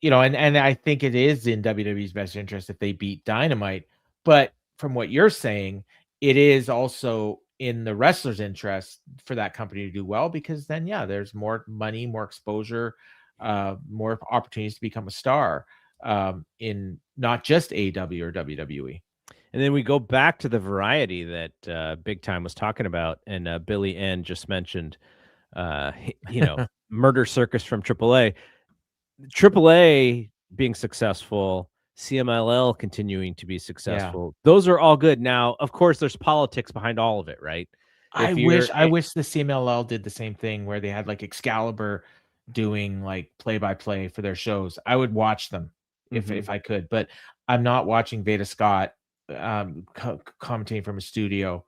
and I think it is in WWE's best interest if they beat Dynamite. But from what you're saying, it is also in the wrestler's interest for that company to do well, because then, there's more money, more exposure, more opportunities to become a star in not just AEW or WWE. And then we go back to the variety that Big Time was talking about, and Billy N just mentioned, Murder Circus from AAA. AAA being successful, CMLL continuing to be successful. Yeah. Those are all good. Now, of course, there's politics behind all of it, right? I wish the CMLL did the same thing, where they had like Excalibur doing like play-by-play for their shows. I would watch them if I could, but I'm not watching Veda Scott commentating from a studio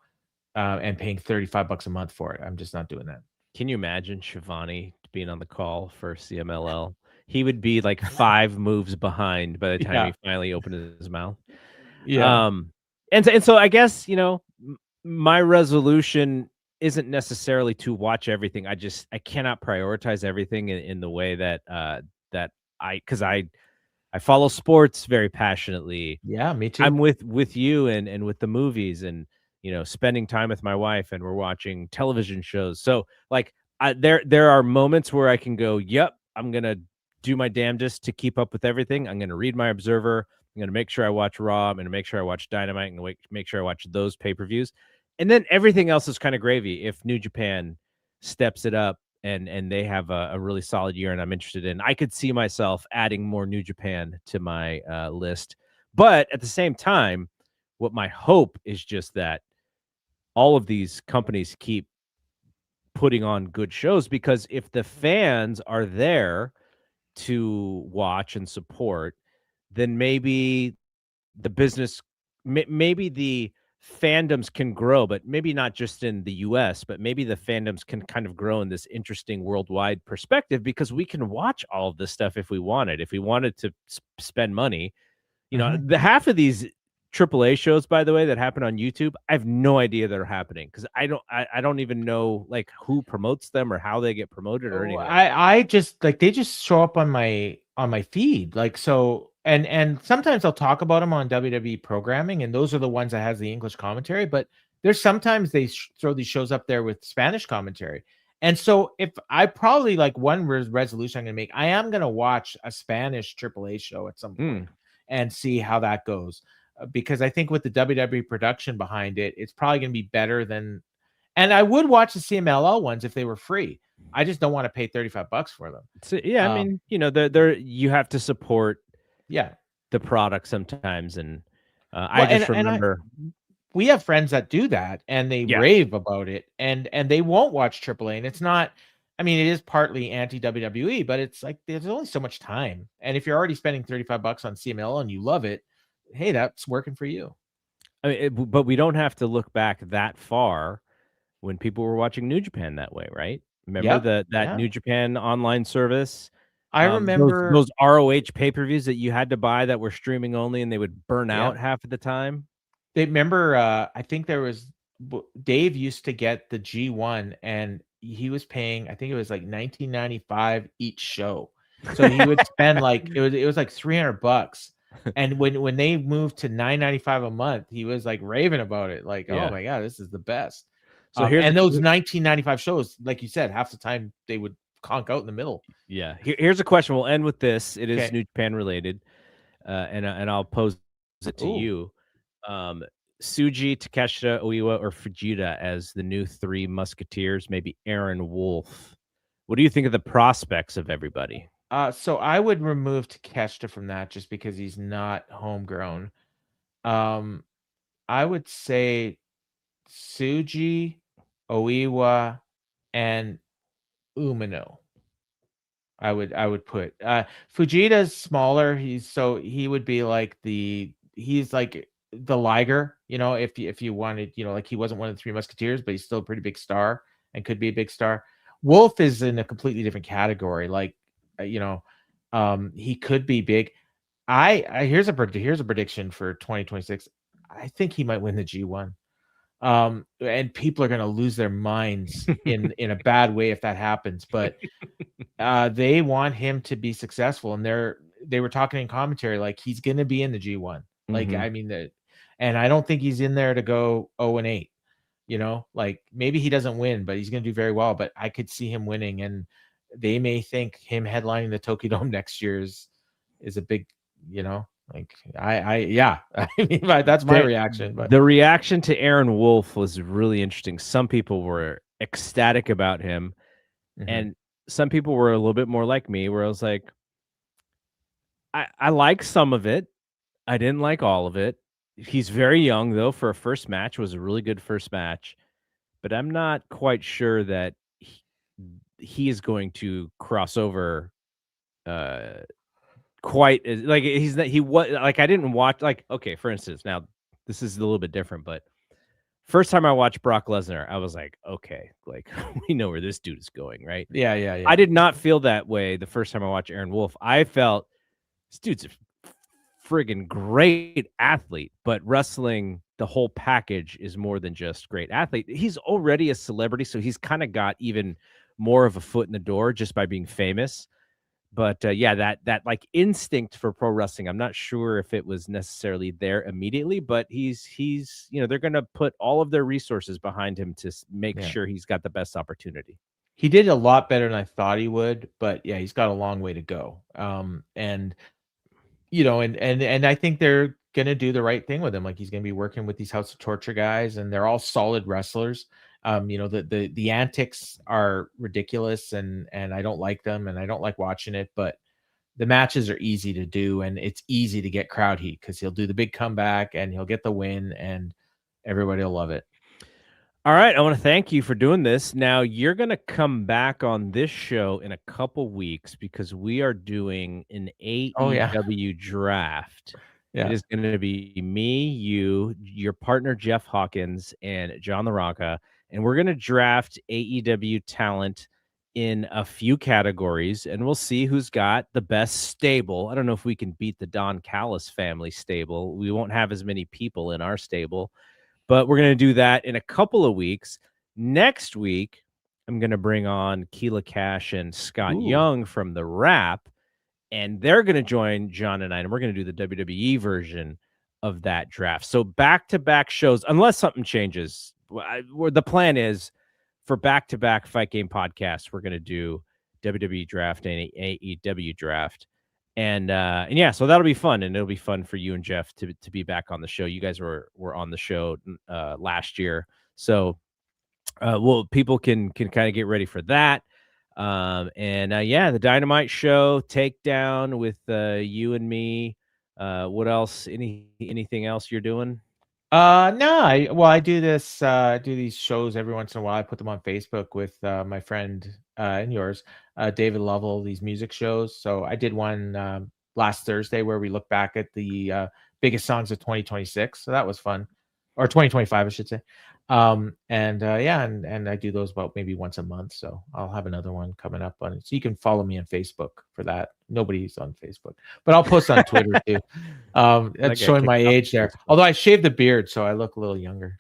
and paying $35 a month for it. I'm just not doing that. Can you imagine Shivani being on the call for CMLL? He would be like 5 moves behind by the time he finally opened his mouth. Yeah. And so I guess, my resolution isn't necessarily to watch everything. I cannot prioritize everything in the way that because I follow sports very passionately. Yeah, me too. I'm with you and with the movies and spending time with my wife, and we're watching television shows. So like there are moments where I can go, yep, I'm gonna do my damnedest to keep up with everything. I'm gonna read my Observer. I'm gonna make sure I watch Raw. I'm gonna make sure I watch Dynamite. I'm gonna make sure I watch those pay-per-views. And then everything else is kind of gravy if New Japan steps it up and they have a really solid year and I'm interested in. I could see myself adding more New Japan to my list. But at the same time, what my hope is just that all of these companies keep putting on good shows, because if the fans are there to watch and support, then maybe the business, maybe the fandoms can grow, but maybe not just in the US, but maybe the fandoms can kind of grow in this interesting worldwide perspective, because we can watch all of this stuff if we wanted. If we wanted to spend money, the half of these AAA shows, by the way, that happen on YouTube, I have no idea they're happening, because I don't even know like who promotes them or how they get promoted or anything. I just like, they just show up on my feed, like, so. And sometimes I'll talk about them on WWE programming, and those are the ones that has the English commentary. But there's sometimes they throw these shows up there with Spanish commentary. And so if I probably, like, one resolution I'm going to make, I am going to watch a Spanish AAA show at some point and see how that goes. Because I think with the WWE production behind it, it's probably going to be better than. And I would watch the CMLL ones if they were free. I just don't want to pay $35 for them. So, yeah, I mean, they're you have to support the product sometimes, and I just remember we have friends that do that, and they rave about it, and they won't watch AAA, and it's not. I mean, it is partly anti-WWE, but it's like there's only so much time, and if you're already spending $35 on CMLL and you love it, hey, that's working for you. I mean, but we don't have to look back that far when people were watching New Japan that way, right? Remember that New Japan online service? I remember those ROH pay-per-views that you had to buy that were streaming only, and they would burn out half of the time. They remember, I think there was Dave used to get the G1, and he was paying, I think it was like $19.95 each show. So he would spend like it was like $300. And when they moved to $9.95 a month, he was like raving about it. Like, oh my God, this is the best. So and those $19.95 shows, like you said, half the time they would conk out in the middle. Yeah. Here's a question. We'll end with this. It is New Japan related, and I'll pose it to you. Tsuji, Takeshita, Oiwa, or Fujita as the new Three Musketeers, maybe Aaron Wolf. What do you think of the prospects of everybody? So I would remove Takeshita from that just because he's not homegrown. I would say Tsuji, Oiwa, and Umino. I would put Fujita's smaller. He would be like he's like the Liger, if you wanted, like, he wasn't one of the Three Musketeers, but he's still a pretty big star and could be a big star. Wolf is in a completely different category. Like, he could be big. Here's a prediction for 2026. I think he might win the G1. And people are going to lose their minds in a bad way if that happens, but they want him to be successful, and they were talking in commentary like he's going to be in the G1. Like, I mean, and I don't think he's in there to go 0-8. Like, maybe he doesn't win, but he's going to do very well. But I could see him winning, and they may think him headlining the Tokyo Dome next year is a big, like, I mean, that's my reaction. But the reaction to Aaron Wolf was really interesting. Some people were ecstatic about him, and some people were a little bit more like me, where I was like, I like some of it. I didn't like all of it. He's very young, though. For a first match, it was a really good first match, but I'm not quite sure that he is going to cross over quite as, like, he was like, I didn't watch, like, okay, for instance, now this is a little bit different, but first time I watched Brock Lesnar, I was like, okay, like, we know where this dude is going, right? Yeah. I did not feel that way the first time I watched Aaron Wolf. I felt this dude's a friggin' great athlete, but wrestling the whole package is more than just great athlete. He's already a celebrity, so he's kind of got even more of a foot in the door just by being famous. But yeah, that like instinct for pro wrestling, I'm not sure if it was necessarily there immediately, but he's they're going to put all of their resources behind him to make sure he's got the best opportunity. He did a lot better than I thought he would, but yeah, he's got a long way to go. And I think they're gonna do the right thing with him. Like, he's gonna be working with these House of Torture guys, and they're all solid wrestlers. The antics are ridiculous, and I don't like them, and I don't like watching it, but the matches are easy to do, and it's easy to get crowd heat because he'll do the big comeback and he'll get the win, and everybody will love it. All right, I want to thank you for doing this. Now, you're going to come back on this show in a couple weeks because we are doing an AEW draft. Yeah. It is going to be me, you, your partner Jeff Hawkins, and John LaRocca, and we're going to draft AEW talent in a few categories, and we'll see who's got the best stable. I don't know if we can beat the Don Callis family stable. We won't have as many people in our stable, but we're going to do that in a couple of weeks. Next week, I'm going to bring on Keela Cash and Scott Young from The Wrap, and they're going to join John and I, and we're going to do the WWE version of that draft. So back-to-back shows, unless something changes. The plan is for back-to-back Fight Game podcasts, we're going to do WWE draft and AEW draft. And yeah, so that'll be fun, and it'll be fun for you and Jeff to be back on the show. You guys were on the show last year, so people can kind of get ready for that. Yeah, the Dynamite show takedown with you and me. What else? Anything else you're doing? No, I do these shows every once in a while. I put them on Facebook with my friend and yours, David Lovell, these music shows. So I did one last Thursday where we look back at the biggest songs of 2026. So that was fun, or 2025, I should say. And I do those about maybe once a month. So I'll have another one coming up on it. So you can follow me on Facebook for that. Nobody's on Facebook, but I'll post on Twitter too. That's showing my age there. Although I shaved the beard, so I look a little younger.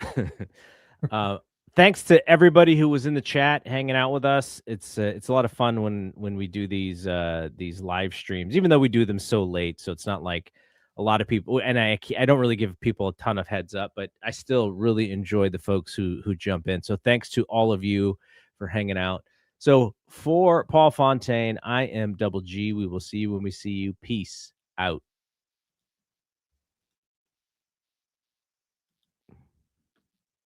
Thanks to everybody who was in the chat hanging out with us. It's a lot of fun when we do these live streams, even though we do them so late. So it's not like a lot of people, and I don't really give people a ton of heads up, but I still really enjoy the folks who jump in. So thanks to all of you for hanging out. So for Paul Fontaine, I am Double G. We will see you when we see you. Peace out.